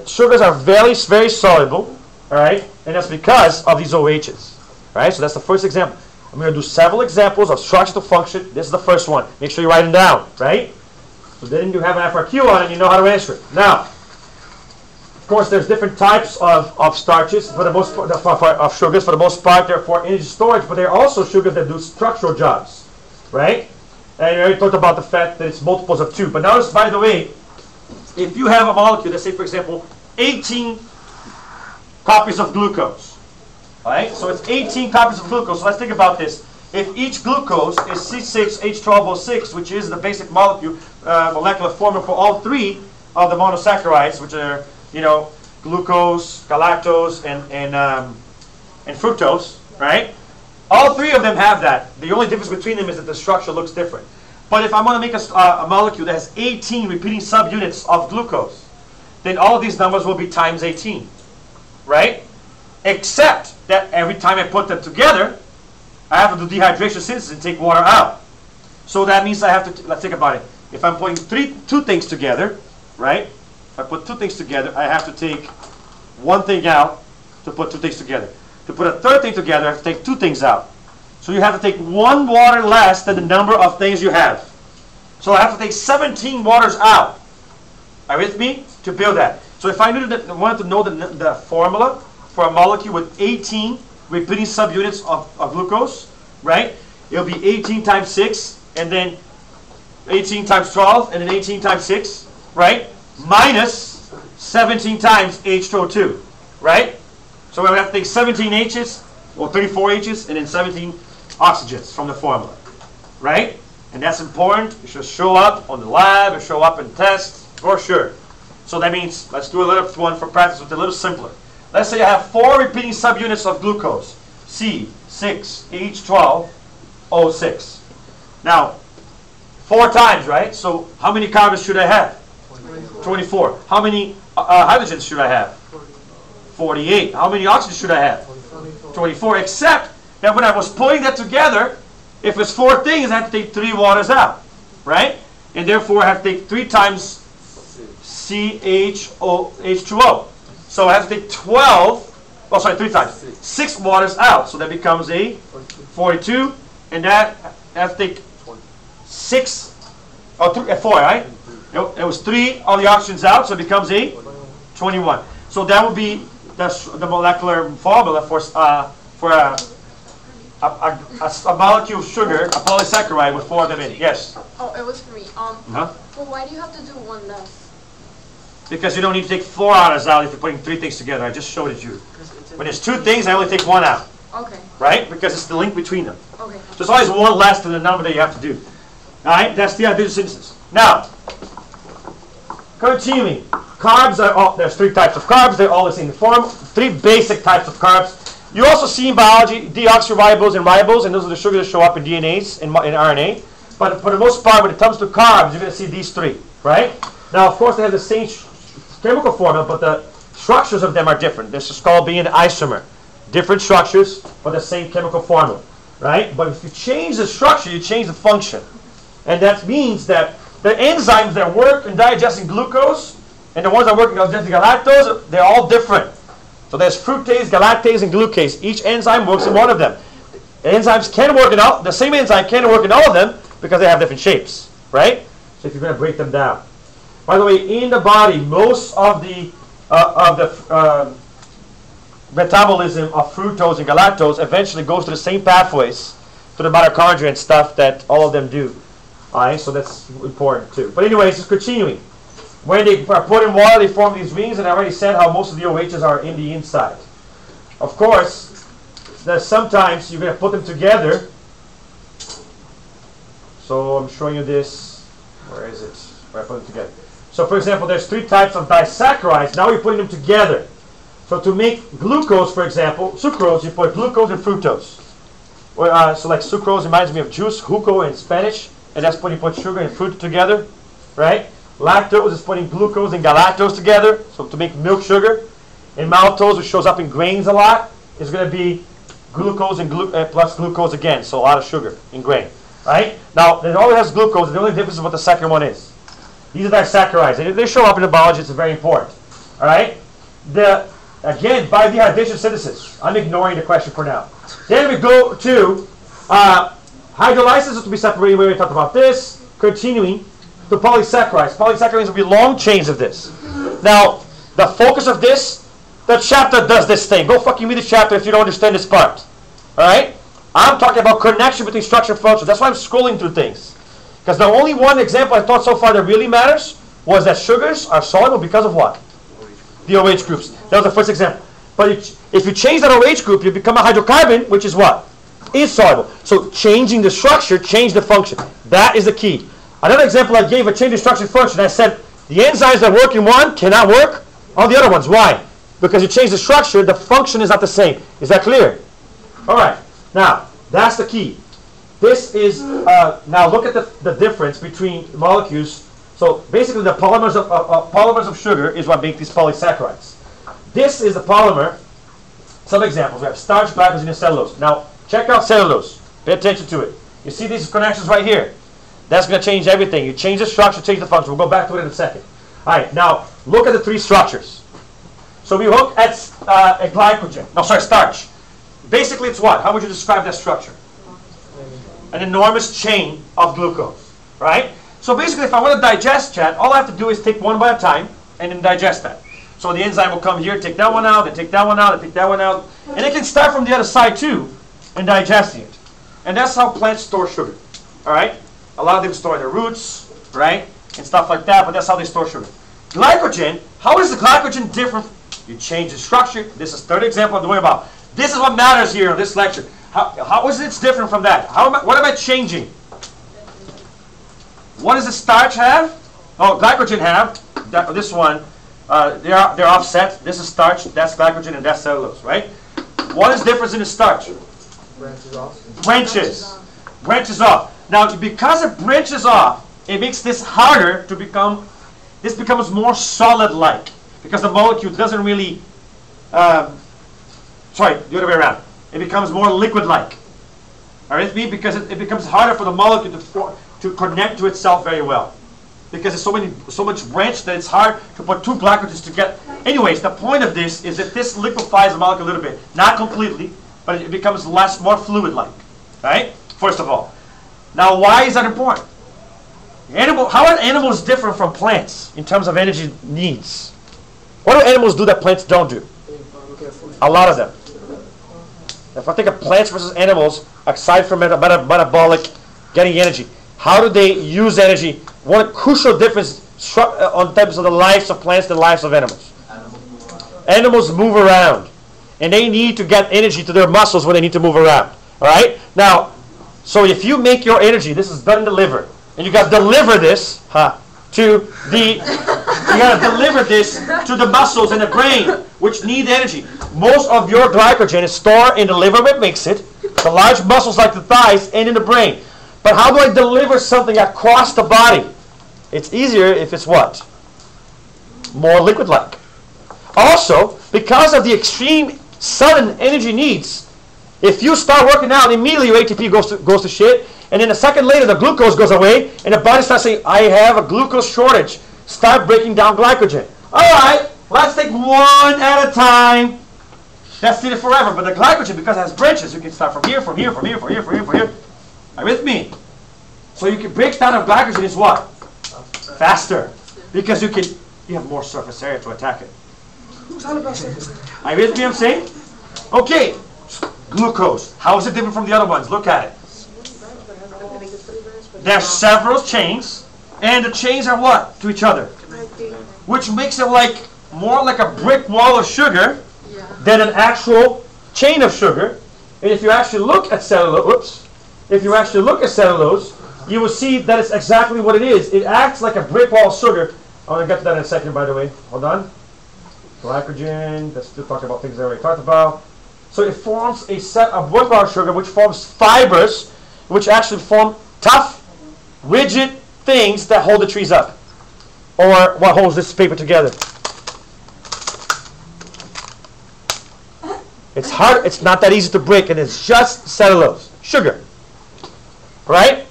Speaker 1: sugars are very, very soluble, all right? And that's because of these OHs. Right? So that's the first example. I'm going to do several examples of structure to function. This is the first one. Make sure you write them down, right? So then you have an FRQ on it, you know how to answer it. Now, of course, there's different types of starches, for the most part, of sugars. For the most part, they're for energy storage, but they're also sugars that do structural jobs, right? And we already talked about the fact that it's multiples of 2. But notice, by the way, if you have a molecule, let's say, for example, 18 copies of glucose, right? So it's 18 copies of glucose. So let's think about this. If each glucose is C6H12O6, which is the basic molecule, molecular formula for all 3 of the monosaccharides, which are, glucose, galactose, and fructose, right? All 3 of them have that. The only difference between them is that the structure looks different. But if I'm going to make a molecule that has 18 repeating subunits of glucose, then all of these numbers will be times 18, right? Except that every time I put them together, I have to do dehydration synthesis and take water out. So that means I have to, let's think about it. If I'm putting two things together, right? If I put 2 things together, I have to take 1 thing out to put 2 things together. To put a 3rd thing together, I have to take 2 things out. So you have to take 1 water less than the number of things you have. So I have to take 17 waters out. Are you with me? To build that. So if I wanted to know the formula for a molecule with 18 repeating subunits of glucose, right? It'll be 18 times 6, and then 18 times 12, and then 18 times 6, right? Minus 17 times H2O2, right? So we have to take 17 H's, or 34 H's, and then 17 oxygens from the formula, right? And that's important. It should show up on the lab, it show up in tests, for sure. So that means, let's do a little one for practice with a little simpler. Let's say I have 4 repeating subunits of glucose, C6H12O6. Now, 4 times, right? So how many carbons should I have? 24. How many hydrogens should I have? 48. How many oxygens should I have? 24. Except that when I was putting that together, if it's 4 things, I have to take 3 waters out, right? And therefore, I have to take 3 times H2O. So I have to take 3 times. 6 waters out. So that becomes a 42. And that I have to take 4, right? It was 3 of the oxygens out, so it becomes a 21. So that would be the molecular formula for a molecule of sugar, a polysaccharide with 4 of them in it. Yes?
Speaker 4: Oh, it was for me. But why do you have to do 1 less?
Speaker 1: Because you don't need to take 4 waters out if you're putting 3 things together. I just showed it you. When there's 2 things, I only take 1 out.
Speaker 4: Okay.
Speaker 1: Right? Because it's the link between them.
Speaker 4: Okay.
Speaker 1: So there's always 1 less than the number that you have to do. All right? That's the digestive synthesis. Now, continuing. Carbs are all, there's 3 types of carbs. They're all the same form. 3 basic types of carbs. You also see in biology deoxyribose and ribose, and those are the sugars that show up in DNAs and in RNA. But for the most part, when it comes to carbs, you're going to see these 3, right? Now, of course, they have the same chemical formula, but the structures of them are different. This is called being an isomer. Different structures, but the same chemical formula, right? But if you change the structure, you change the function. And that means that the enzymes that work in digesting glucose and the ones that work in digesting galactose, they're all different. So there's fructase, galactase, and glucase. Each enzyme works in one of them. Enzymes can work in all, the same enzyme can work in all of them because they have different shapes, right? So if you're going to break them down. By the way, in the body, most of the metabolism of fructose and galactose eventually goes to the same pathways to the mitochondria and stuff that all of them do. Alright, so that's important too. But anyways, just continuing. When they are put in water, they form these rings, and I already said how most of the OHs are in the inside. Of course, there's sometimes you're going to put them together. So I'm showing you this. Where is it? Where I put them together. So for example, there's 3 types of disaccharides. Now you're putting them together. So to make glucose, for example, sucrose, you put glucose and fructose. So like sucrose reminds me of juice, jugo in Spanish, and that's when you put sugar and fruit together, right? Lactose is putting glucose and galactose together, so to make milk sugar. And maltose, which shows up in grains a lot, is going to be glucose and plus glucose again, so a lot of sugar in grain, right? Now, it always has glucose, and the only difference is what the second one is. These are disaccharides, and if they show up in the biology, it's very important, all right? Again, by dehydration synthesis. I'm ignoring the question for now. Then we go to hydrolysis, to be separated. We already talked about this. Continuing to polysaccharides. Polysaccharides will be long chains of this. Now, the focus of this, the chapter does this thing. Go fucking read the chapter if you don't understand this part. Alright? I'm talking about connection between structure and function. That's why I'm scrolling through things. Because the only one example I thought so far that really matters was that sugars are soluble because of what? The OH groups. That was the first example. But if you change that OH group, you become a hydrocarbon, which is what? Insoluble. So changing the structure, change the function. That is the key. Another example I gave, a change in structure and function. I said the enzymes that work in one cannot work on the other ones. Why? Because you change the structure, the function is not the same. Is that clear? All right. Now, that's the key. This is, now look at the difference between molecules. So basically the polymers of sugar is what make these polysaccharides. This is the polymer. Some examples. We have starch, glycogen, and cellulose. Now, check out cellulose. Pay attention to it. You see these connections right here. That's going to change everything. You change the structure, change the function. We'll go back to it in a second. All right, now look at the 3 structures. So we look at a glycogen. No, sorry, starch. Basically, it's what? How would you describe that structure? An enormous chain of glucose, right? So basically, if I want to digest that, all I have to do is take one by a time and then digest that. So the enzyme will come here, take that one out, then take that one out, then take that one out. And it can start from the other side too and digesting it. And that's how plants store sugar, all right? A lot of them store their roots, right? And stuff like that, but that's how they store sugar. Glycogen, how is the glycogen different? You change the structure. This is the third example I'm doing about. This is what matters here in this lecture. How is it different from that? What am I changing? What does the starch have? Oh, glycogen have. This one, they're offset. This is starch, that's glycogen, and that's cellulose, right? What is the difference in the starch?
Speaker 5: Branches off.
Speaker 1: Branches off. Now, because it branches off, it makes this harder to become, this becomes more solid-like. Because the molecule doesn't really, sorry, the other way around. It becomes more liquid-like. All right, because it becomes harder for the molecule to connect to itself very well. Because there's so much branch that it's hard to put 2 glycogens together. Anyways, the point of this is that this liquefies the molecule a little bit. Not completely, but it becomes more fluid-like. Right? First of all. Now, why is that important? How are animals different from plants in terms of energy needs? What do animals do that plants don't do? A lot of them. If I think of plants versus animals, aside from metabolic, getting energy, how do they use energy? One crucial difference on terms of the lives of plants and the lives of animals. Animals move around, and they need to get energy to their muscles when they need to move around. All right? Now, so if you make your energy, this is done in the liver, and you got to deliver this to the muscles and the brain, which need energy. Most of your glycogen is stored in the liver, what makes it, the large muscles like the thighs, and in the brain. But how do I deliver something across the body? It's easier if it's what? more liquid-like. Also, because of the extreme sudden energy needs, if you start working out, immediately your ATP goes to shit, and then a second later the glucose goes away, and the body starts saying, I have a glucose shortage. Start breaking down glycogen. All right, let's take one at a time. That's it forever. But the glycogen, because it has branches, you can start from here, from here, from here, from here, from here, from here. Are you with me? So you can break down of glycogen is what? Faster. Because you have more surface area to attack it. Are you with me, I'm saying? Okay, glucose. How is it different from the other ones? Look at it. There's several chains, and the chains are what? To each other. Which makes it like more like a brick wall of sugar than an actual chain of sugar. And if you actually look at cellulose, you will see that it's exactly what it is. It acts like a brick wall of sugar. I'm going to get to that in a second, by the way. Hold on. Glycogen, let's still talk about things I already talked about. So it forms a set of brick wall sugar which forms fibers, which actually form tough, rigid things that hold the trees up. Or what holds this paper together. It's hard, it's not that easy to break, and it's just cellulose, sugar. Right?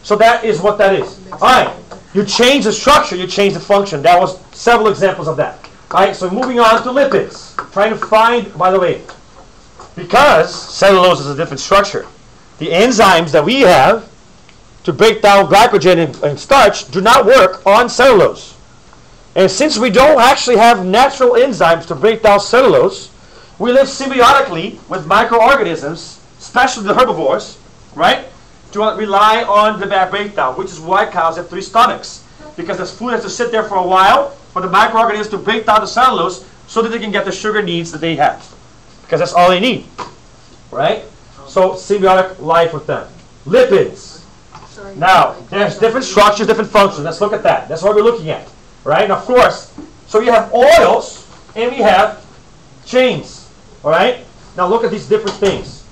Speaker 1: So that is what that is. Alright, you change the structure, you change the function. That was several examples of that. Alright, so moving on to lipids. Trying to find, by the way, because cellulose is a different structure, the enzymes that we have to break down glycogen and starch do not work on cellulose. And since we don't actually have natural enzymes to break down cellulose, we live symbiotically with microorganisms, especially the herbivores, right? To rely on the breakdown, which is why cows have 3 stomachs. Because the food has to sit there for a while for the microorganisms to break down the cellulose so that they can get the sugar needs that they have. Because that's all they need, right? So symbiotic life with them. Lipids. Now, there's different structures, different functions. Let's look at that. That's what we're looking at, right? And of course, so you have oils and we have chains, all right? Now look at these different things.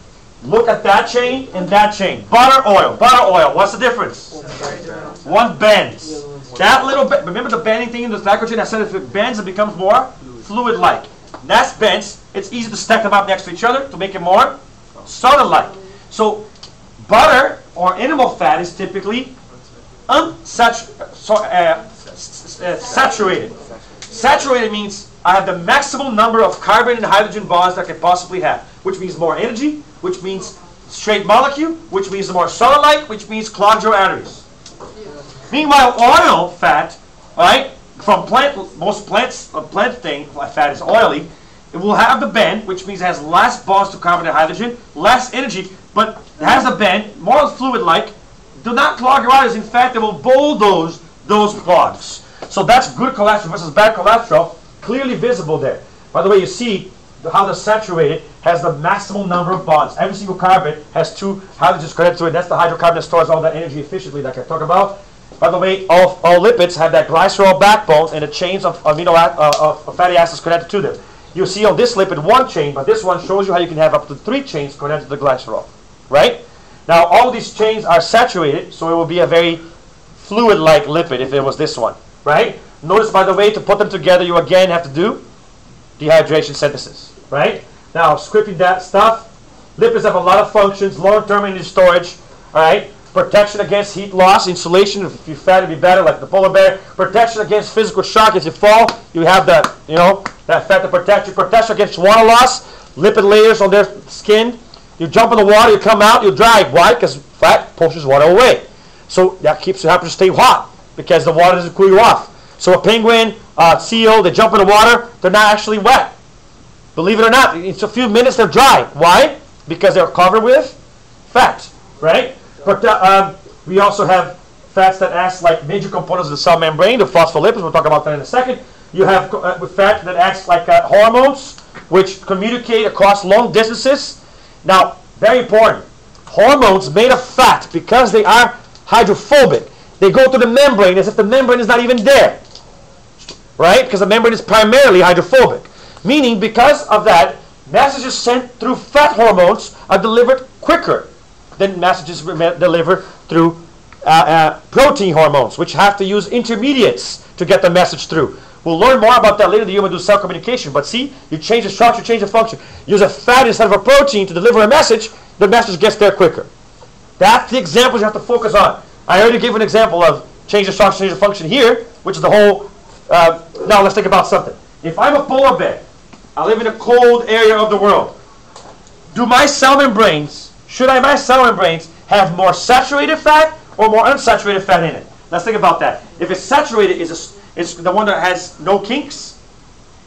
Speaker 1: Look at that chain and that chain. Butter, oil. What's the difference? One bends. That little bit, remember the bending thing in the glycogen? I said if it bends, it becomes more fluid-like. That's bends. It's easy to stack them up next to each other to make it more solid-like. So butter or animal fat is typically saturated. Saturated means I have the maximum number of carbon and hydrogen bonds that I can possibly have, which means more energy, which means straight molecule, which means more solid-like, which means clogged your arteries. Meanwhile, oil fat, right, from most plants, fat is oily. It will have the bend, which means it has less bonds to carbon and hydrogen, less energy, but it has a bend, more fluid-like. Do not clog your arteries. In fact, it will bulldoze those clogs. So that's good cholesterol versus bad cholesterol, clearly visible there. By the way, you see how the saturated has the maximum number of bonds. Every single carbon has 2 hydrogens connected to it. That's the hydrocarbon that stores all that energy efficiently, like I talked about. By the way, all lipids have that glycerol backbone and the chains of fatty acids connected to them. You see on this lipid 1 chain, but this one shows you how you can have up to 3 chains connected to the glycerol. Right? Now, all these chains are saturated, so it will be a very fluid-like lipid if it was this one. Right? Notice, by the way, to put them together, you again have to do dehydration synthesis. Right? Now, skipping that stuff, lipids have a lot of functions, long-term energy storage. All right? Protection against heat loss, insulation. If you're fat, it'd be better, like the polar bear. Protection against physical shock. As you fall, you have that, that fat to protect you. Protection against water loss. Lipid layers on their skin. You jump in the water, you come out, you dry. Why? Because fat pushes water away. So that keeps you happy to stay hot because the water doesn't cool you off. So a penguin, seal, they jump in the water, they're not actually wet. Believe it or not, in a few minutes they're dry. Why? Because they're covered with fat, right? But we also have fats that act like major components of the cell membrane, the phospholipids. We'll talk about that in a second. You have fat that acts like hormones, which communicate across long distances. Now, very important, hormones made of fat, because they are hydrophobic, they go through the membrane as if the membrane is not even there. Right? Because the membrane is primarily hydrophobic. Meaning, because of that, messages sent through fat hormones are delivered quicker than messages delivered through protein hormones, which have to use intermediates to get the message through. We'll learn more about that later in the year when we do cell communication. But see, you change the structure, change the function. Use a fat instead of a protein to deliver a message, the message gets there quicker. That's the examples you have to focus on. I already gave an example of change the structure, change the function here, which is the whole... now let's think about something. If I'm a polar bear, I live in a cold area of the world. Do my cell membranes, my cell membranes have more saturated fat or more unsaturated fat in it? Let's think about that. If it's saturated, it's the one that has no kinks.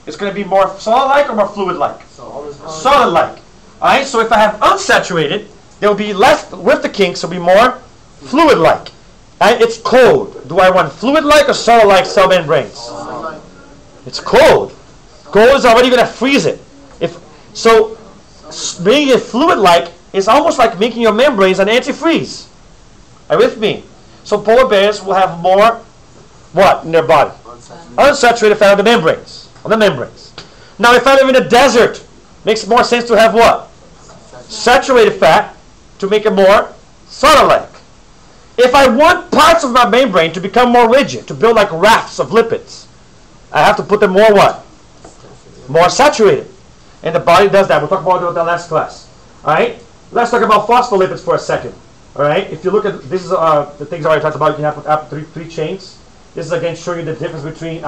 Speaker 1: It's going to be more solid-like or more fluid-like? Solid-like. All right. So if I have unsaturated, there will be less with the kinks. It'll be more fluid-like. And it's cold. Do I want fluid-like or solid-like cell membranes? It's cold. Cold is already going to freeze it. So making it fluid-like is almost like making your membranes an antifreeze. Are you with me? So polar bears will have more, what, in their body? Unsaturated fat on the membranes. Now if I live in a desert, makes more sense to have what? Saturated fat to make it more solid-like. If I want parts of my membrane to become more rigid, to build like rafts of lipids, I have to put them more what? More saturated. And the body does that. We'll talk about that last class. All right? Let's talk about phospholipids for a second. All right? If you look at, this is the things I already talked about. You can have up to three chains. This is again showing you the difference between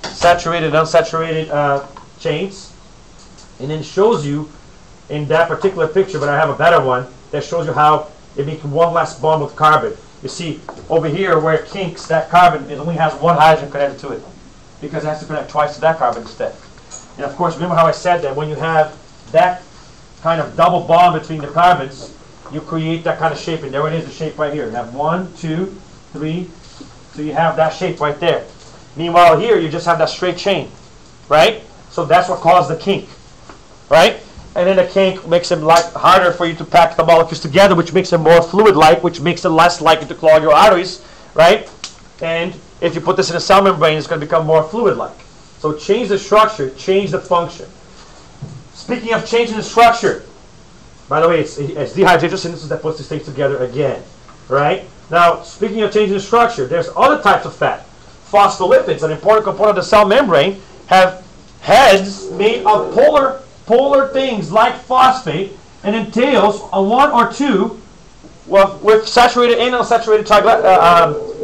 Speaker 1: saturated and unsaturated chains. And then shows you in that particular picture, but I have a better one, that shows you how it makes one last bond with carbon. You see, over here where it kinks, that carbon, it only has one hydrogen connected to it, because it has to connect twice to that carbon instead. And of course, remember how I said that when you have that kind of double bond between the carbons, you create that kind of shape. And there it is, the shape right here. You have 1, 2, 3. So you have that shape right there. Meanwhile, here you just have that straight chain, right? So that's what caused the kink, right? And then the kink makes it harder for you to pack the molecules together, which makes it more fluid-like, which makes it less likely to clog your arteries, right? And if you put this in a cell membrane, it's going to become more fluid-like. So change the structure, change the function. Speaking of changing the structure, by the way, it's dehydration synthesis that puts these things together again, right? Now, speaking of changing the structure, there's other types of fat. Phospholipids, an important component of the cell membrane, have heads made of polar things like phosphate, and then tails on 1 or 2 with saturated and unsaturated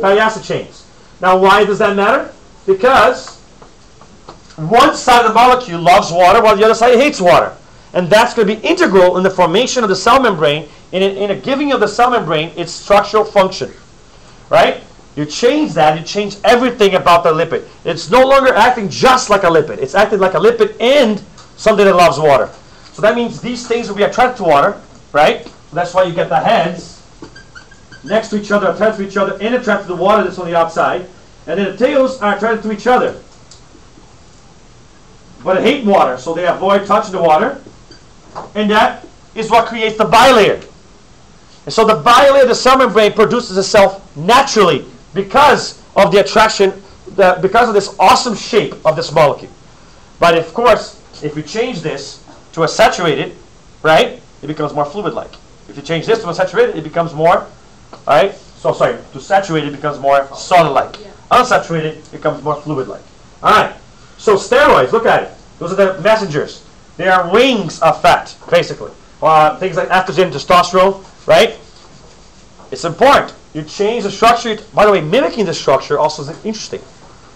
Speaker 1: fatty acid chains. Now, why does that matter? Because one side of the molecule loves water while the other side hates water. And that's going to be integral in the formation of the cell membrane, and in a giving of the cell membrane its structural function. Right? You change that, you change everything about the lipid. It's no longer acting just like a lipid. It's acting like a lipid and something that loves water. So that means these things will be attracted to water, right? So that's why you get the heads next to each other, attracted to each other, and attracted to the water that's on the outside. And then the tails are attracted to each other. But they hate water, so they avoid touching the water. And that is what creates the bilayer. And so the bilayer of the cell membrane produces itself naturally because of the attraction, because of this awesome shape of this molecule. But of course, if you change this to a saturated, right, it becomes more fluid-like. If you change this to a saturated, it becomes more, right, to saturated, it becomes more solid-like. Yeah. Unsaturated, it becomes more fluid-like. All right, so steroids, look at it. Those are the messengers. They are rings of fat, basically. Things like estrogen, testosterone, right? It's important. You change the structure. By the way, mimicking the structure also is interesting.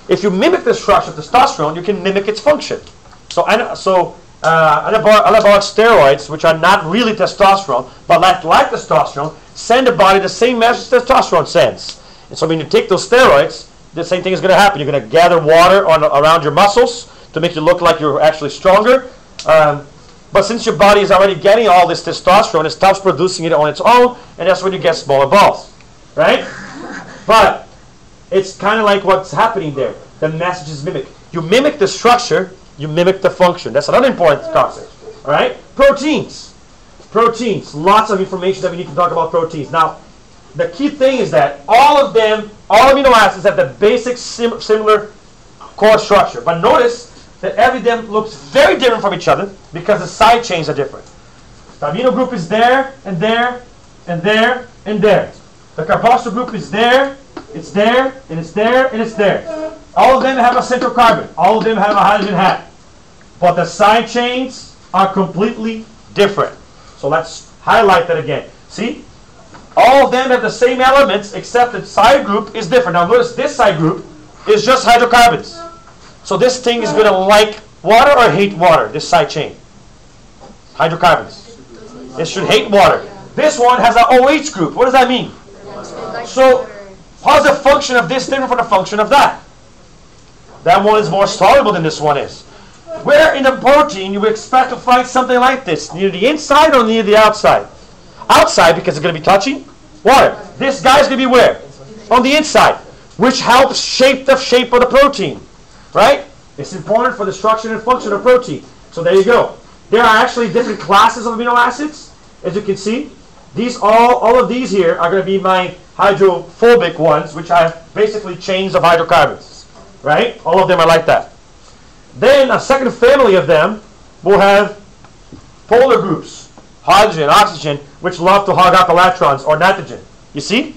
Speaker 1: If you mimic the structure of testosterone, you can mimic its function. So anabolic steroids, which are not really testosterone, but like testosterone, send the body the same message testosterone sends. And so when you take those steroids, the same thing is going to happen. You're going to gather water around your muscles to make you look like you're actually stronger. But since your body is already getting all this testosterone, it stops producing it on its own, and that's when you get smaller balls, right? But it's kind of like what's happening there. The message is mimic. You mimic the structure, you mimic the function. That's another important concept, all right? Proteins. Proteins. Lots of information that we need to talk about proteins. Now, the key thing is that all of them, all amino acids have the basic similar core structure. But notice that every them looks very different from each other because the side chains are different. The amino group is there, and there, and there, and there. The carboxyl group is there, it's there, and it's there, and it's there. All of them have a central carbon. All of them have a hydrogen hat. But the side chains are completely different. So let's highlight that again. See? All of them have the same elements, except the side group is different. Now notice this side group is just hydrocarbons. So this thing is going to like water or hate water, this side chain. Hydrocarbons. It should hate water. This one has an OH group. What does that mean? So how's the function of this different from the function of that? That one is more soluble than this one is. Where in the protein you would expect to find something like this? Near the inside or near the outside? Outside, because it's going to be touching water. This guy's going to be where? On the inside, which helps shape the shape of the protein. Right? It's important for the structure and function of protein. So there you go. There are actually different classes of amino acids. As you can see, these all of these here are going to be my hydrophobic ones, which are basically chains of hydrocarbons. Right? All of them are like that. Then a second family of them will have polar groups, hydrogen, oxygen, which love to hog up electrons or nitrogen. You see?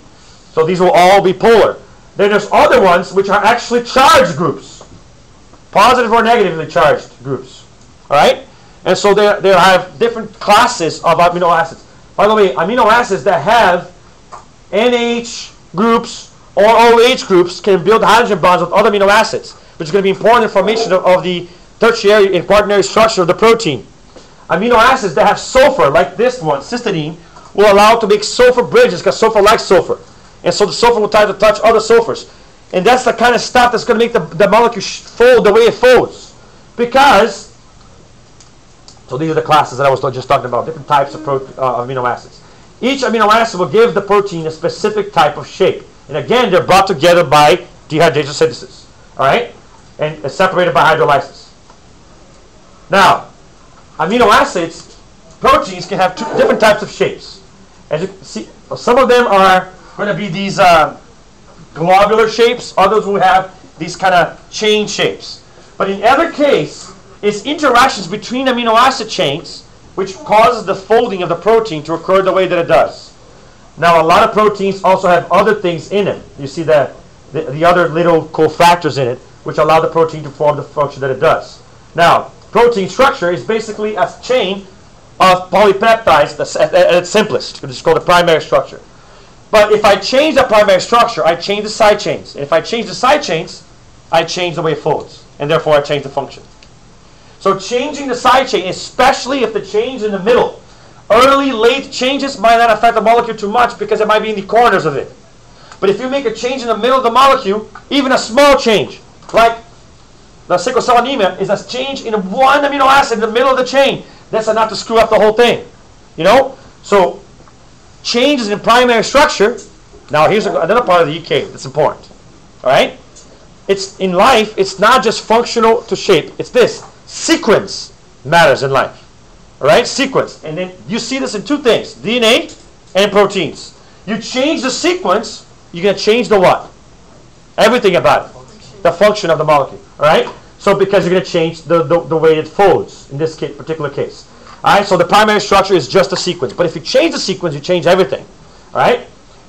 Speaker 1: So these will all be polar. Then there's other ones which are actually charged groups, positive or negatively charged groups. All right? And so they have different classes of amino acids. By the way, amino acids that have NH groups or OH groups can build hydrogen bonds with other amino acids, which is going to be important information of the tertiary and quaternary structure of the protein. Amino acids that have sulfur, like this one, cysteine, will allow it to make sulfur bridges because sulfur likes sulfur. And so the sulfur will try to touch other sulfurs. And that's the kind of stuff that's going to make the molecule fold the way it folds. Because, so these are the classes that I was just talking about, different types of amino acids. Each amino acid will give the protein a specific type of shape. And again, they're brought together by dehydration synthesis. All right? And it's separated by hydrolysis. Now, amino acids, proteins can have two different types of shapes. As you can see, some of them are going to be these globular shapes. Others will have these kind of chain shapes. But in either case, it's interactions between amino acid chains which causes the folding of the protein to occur the way that it does. Now, a lot of proteins also have other things in them. You see the other little cofactors in it, which allow the protein to form the function that it does. Now, protein structure is basically a chain of polypeptides at its simplest. It's called the primary structure. But if I change the primary structure, I change the side chains. And if I change the side chains, I change the way it folds. And therefore, I change the function. So changing the side chain, especially if the change in the middle, early, late changes might not affect the molecule too much because it might be in the corners of it. But if you make a change in the middle of the molecule, even a small change, like the sickle cell anemia is a change in one amino acid in the middle of the chain, that's enough to screw up the whole thing. You know? So changes in primary structure. Now here's another part of the EK that's important. All right? It's in life, it's not just functional to shape. It's this. Sequence matters in life. All right? Sequence. And then you see this in two things. DNA and proteins. You change the sequence, you're going to change the what? Everything about it. The function of the molecule. All right? So because you're going to change the way it folds in this particular case. All right? So the primary structure is just a sequence. But if you change the sequence, you change everything. All right?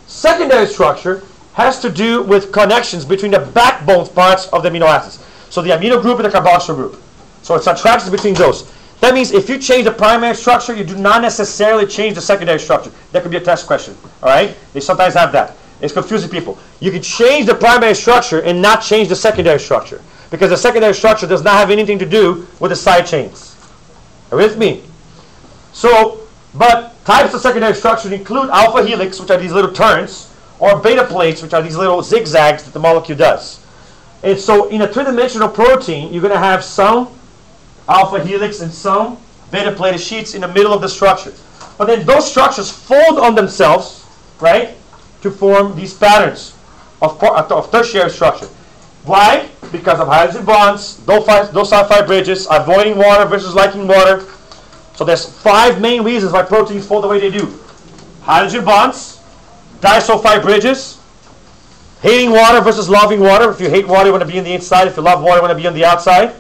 Speaker 1: Secondary structure has to do with connections between the backbone parts of the amino acids. So the amino group and the carboxyl group. So it's attractions between those. That means if you change the primary structure, you do not necessarily change the secondary structure. That could be a test question. All right? They sometimes have that. It's confusing people. You can change the primary structure and not change the secondary structure. Because the secondary structure does not have anything to do with the side chains. Are you with me? So, but types of secondary structure include alpha helix, which are these little turns, or beta plates, which are these little zigzags that the molecule does. And so in a three-dimensional protein, you're going to have some alpha helix and some beta plated sheets in the middle of the structure. But then those structures fold on themselves, right, to form these patterns of tertiary structure. Why? Because of hydrogen bonds, docile bridges, avoiding water versus liking water. So there's 5 main reasons why proteins fold the way they do. Hydrogen bonds, disulfide bridges, hating water versus loving water. If you hate water, you want to be on the inside. If you love water, you want to be on the outside.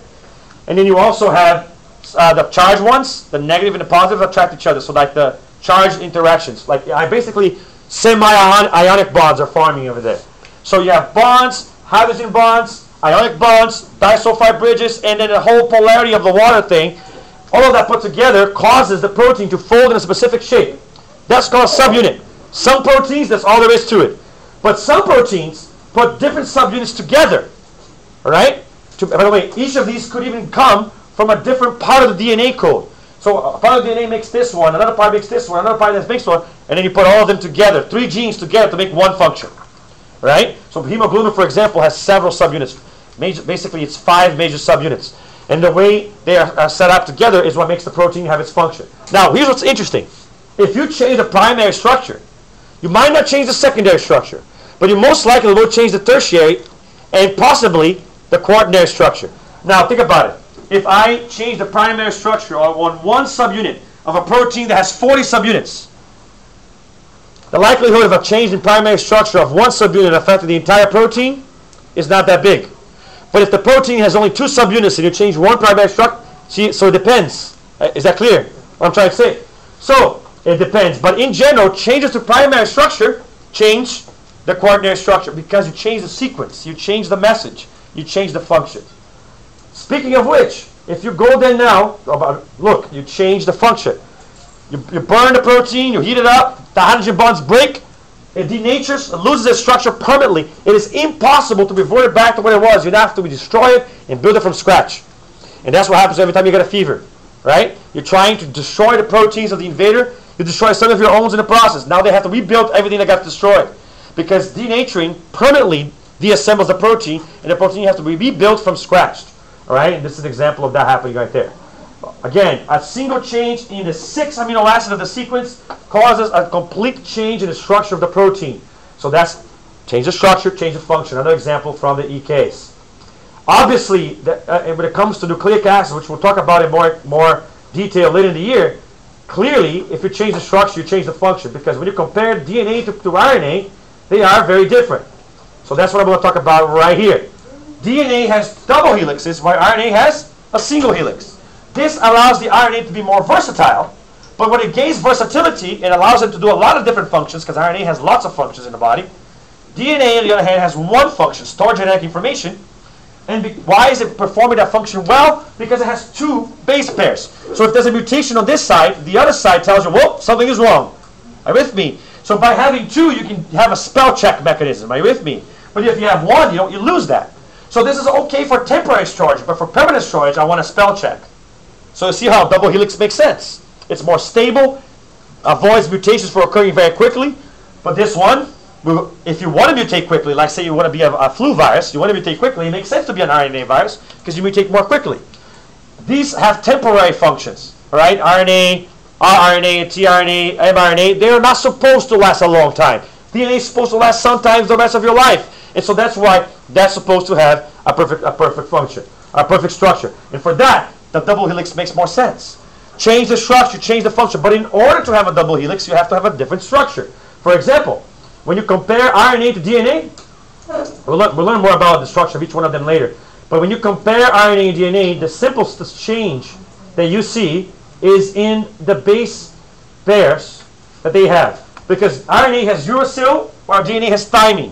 Speaker 1: And then you also have the charged ones, the negative and the positive attract each other. So like the charged interactions. Like I basically semi-ionic bonds are forming over there. So you have bonds, hydrogen bonds, ionic bonds, disulfide bridges, and then the whole polarity of the water thing, all of that put together causes the protein to fold in a specific shape. That's called subunit. Some proteins, that's all there is to it. But some proteins put different subunits together. All right? By the way, each of these could even come from a different part of the DNA code. So a part of the DNA makes this one, another part makes this one, another part makes one, and then you put all of them together, 3 genes together to make one function. Right? So hemoglobin, for example, has several subunits. Basically, it's 5 major subunits. And the way they are set up together is what makes the protein have its function. Now, here's what's interesting. If you change the primary structure, you might not change the secondary structure, but you most likely will change the tertiary and possibly the quaternary structure. Now, think about it. If I change the primary structure on one subunit of a protein that has 40 subunits, the likelihood of a change in primary structure of one subunit affecting the entire protein is not that big. But if the protein has only 2 subunits and you change one primary structure, so it depends. Is that clear? What I'm trying to say? So, it depends. But in general, changes to primary structure change the quaternary structure because you change the sequence, you change the message, you change the function. Speaking of which, if you go there now, look, you change the function. You burn the protein, you heat it up, the hydrogen bonds break, it denatures, it loses its structure permanently. It is impossible to revert it back to what it was. You'd have to destroy it and build it from scratch. And that's what happens every time you get a fever, right? You're trying to destroy the proteins of the invader. You destroy some of your own in the process. Now they have to rebuild everything that got destroyed. Because denaturing permanently deassembles the protein, and the protein has to be rebuilt from scratch. All right? And this is an example of that happening right there. Again, a single change in the 6 amino acids of the sequence causes a complete change in the structure of the protein. So that's change the structure, change the function. Another example from the EKs. Obviously, when it comes to nucleic acids, which we'll talk about in more detail later in the year, clearly, if you change the structure, you change the function. Because when you compare DNA to RNA, they are very different. So that's what I'm going to talk about right here. DNA has double helixes, while RNA has a single helix. This allows the RNA to be more versatile, but when it gains versatility, it allows it to do a lot of different functions, because RNA has lots of functions in the body. DNA, on the other hand, has one function, store genetic information. And why is it performing that function well? Because it has 2 base pairs. So if there's a mutation on this side, the other side tells you, whoa, something is wrong. Are you with me? So by having 2, you can have a spell check mechanism. Are you with me? But if you have 1, you lose that. So this is okay for temporary storage, but for permanent storage, I want a spell check. So you see how double helix makes sense. It's more stable, avoids mutations from occurring very quickly. But this one, if you want to mutate quickly, like say you want to be a flu virus, you want to mutate quickly, it makes sense to be an RNA virus because you mutate more quickly. These have temporary functions, right? RNA, rRNA, tRNA, mRNA, they are not supposed to last a long time. DNA is supposed to last sometimes the rest of your life. And so that's why that's supposed to have a perfect function, a perfect structure. And for that, the double helix makes more sense. Change the structure, change the function. But in order to have a double helix, you have to have a different structure. For example, when you compare RNA to DNA, we'll learn more about the structure of each one of them later. But when you compare RNA and DNA, the simplest change that you see is in the base pairs that they have. Because RNA has uracil, while DNA has thymine.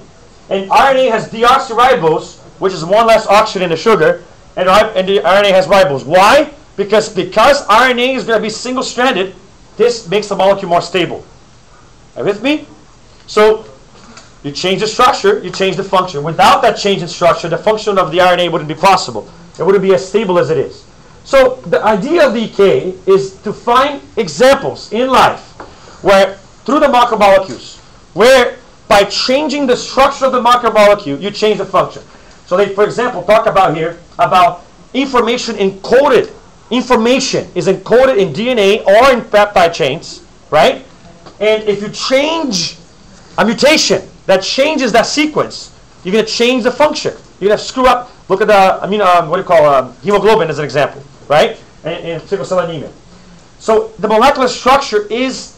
Speaker 1: And RNA has deoxyribose, which is 1 less oxygen in the sugar, and the RNA has ribose. Why? Because RNA is going to be single-stranded, this makes the molecule more stable. Are you with me? So you change the structure, you change the function. Without that change in structure, the function of the RNA wouldn't be possible. It wouldn't be as stable as it is. So the idea of the EK is to find examples in life where, through the macromolecules, where by changing the structure of the macromolecule, you change the function. So they, for example, talk about here about information encoded. Information is encoded in DNA or in peptide chains, right? And if you change a mutation that changes that sequence, you're going to change the function. You're going to screw up. Look at the hemoglobin as an example, right? And sickle cell anemia. So the molecular structure has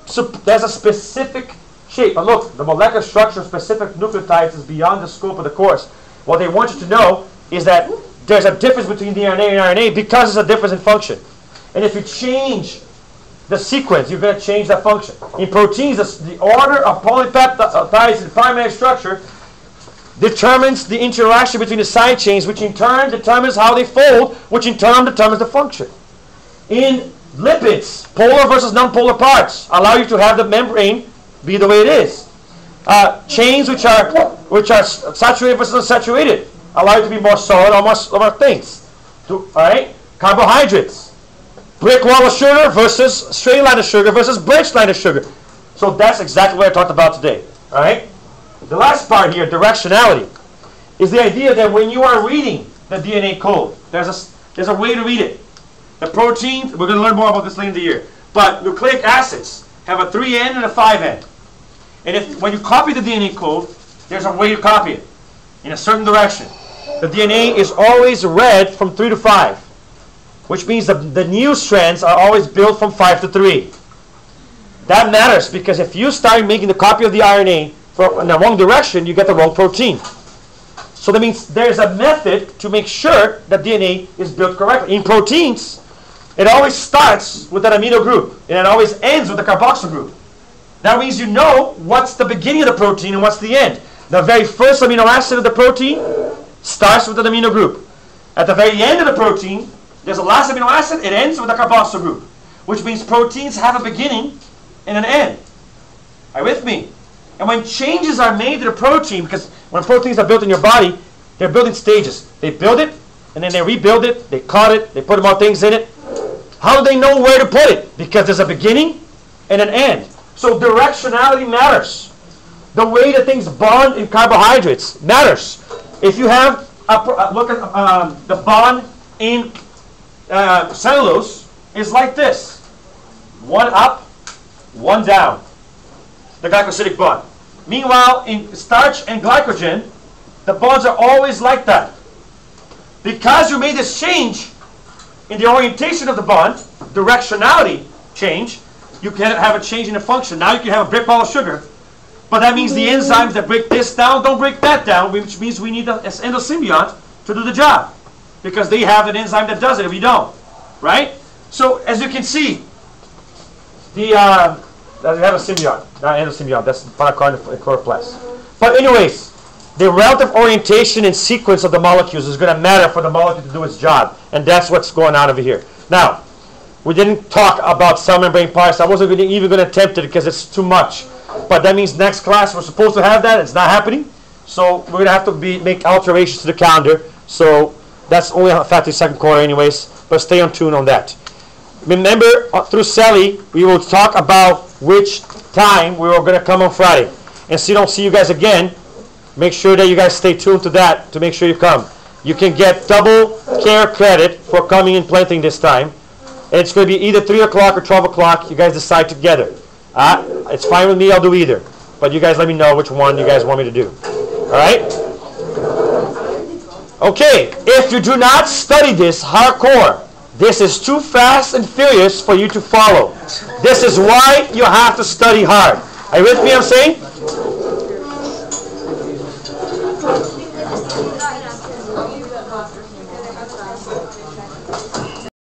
Speaker 1: a specific shape. But look, the molecular structure of specific nucleotides is beyond the scope of the course. What they want you to know is that there's a difference between DNA and RNA because there's a difference in function. And if you change the sequence, you're going to change that function. In proteins, the order of polypeptides in primary structure determines the interaction between the side chains, which in turn determines how they fold, which in turn determines the function. In lipids, polar versus non-polar parts allow you to have the membrane be the way it is. Chains which are saturated versus unsaturated allow you to be more solid, almost more things. All right, carbohydrates, brick wall of sugar versus straight line of sugar versus branched line of sugar. So that's exactly what I talked about today. All right. The last part here, directionality, is the idea that when you are reading the DNA code, there's a way to read it. The proteins, we're going to learn more about this later in the year, but nucleic acids have a 3N and a 5N. And when you copy the DNA code, there's a way to copy it in a certain direction. The DNA is always read from 3 to 5, which means the new strands are always built from 5 to 3. That matters because if you start making the copy of the RNA in the wrong direction, you get the wrong protein. So that means there's a method to make sure that DNA is built correctly. In proteins, it always starts with an amino group, and it always ends with a carboxyl group. That means you know what's the beginning of the protein and what's the end. The very first amino acid of the protein starts with an amino group. At the very end of the protein, there's a last amino acid, it ends with a carboxyl group, which means proteins have a beginning and an end. Are you with me? And when changes are made to the protein, because when proteins are built in your body, they're built in stages. They build it, and then they rebuild it, they cut it, they put more things in it. How do they know where to put it? Because there's a beginning and an end. So directionality matters. The way that things bond in carbohydrates matters. If you have, look at the bond in cellulose is like this. One up, one down. The glycosidic bond. Meanwhile, in starch and glycogen, the bonds are always like that. Because you made this change in the orientation of the bond, directionality change, you can have a change in the function. Now you can have a brick wall of sugar, but that means the enzymes that break this down don't break that down, which means we need an endosymbiont to do the job, because they have an enzyme that does it, and we don't, right? So as you can see, we have a symbiont, not endosymbiont. That's paracardium and chloroplast. But anyways, the relative orientation and sequence of the molecules is going to matter for the molecule to do its job, and that's what's going on over here. Now, we didn't talk about cell membrane parts. I wasn't even going to attempt it because it's too much. But that means next class we're supposed to have that. It's not happening, so we're going to have to make alterations to the calendar. So that's only a fact in second quarter, anyways. But stay on tune on that. Remember, through Sally, we will talk about which time we are going to come on Friday. And so you don't see you guys again, make sure that you guys stay tuned to that to make sure you come. You can get double care credit for coming and planting this time. And it's going to be either 3 o'clock or 12 o'clock. You guys decide together. It's fine with me. I'll do either. But you guys let me know which one you guys want me to do. All right? Okay. If you do not study this hardcore, this is too fast and furious for you to follow. This is why you have to study hard. Are you with me, I'm saying?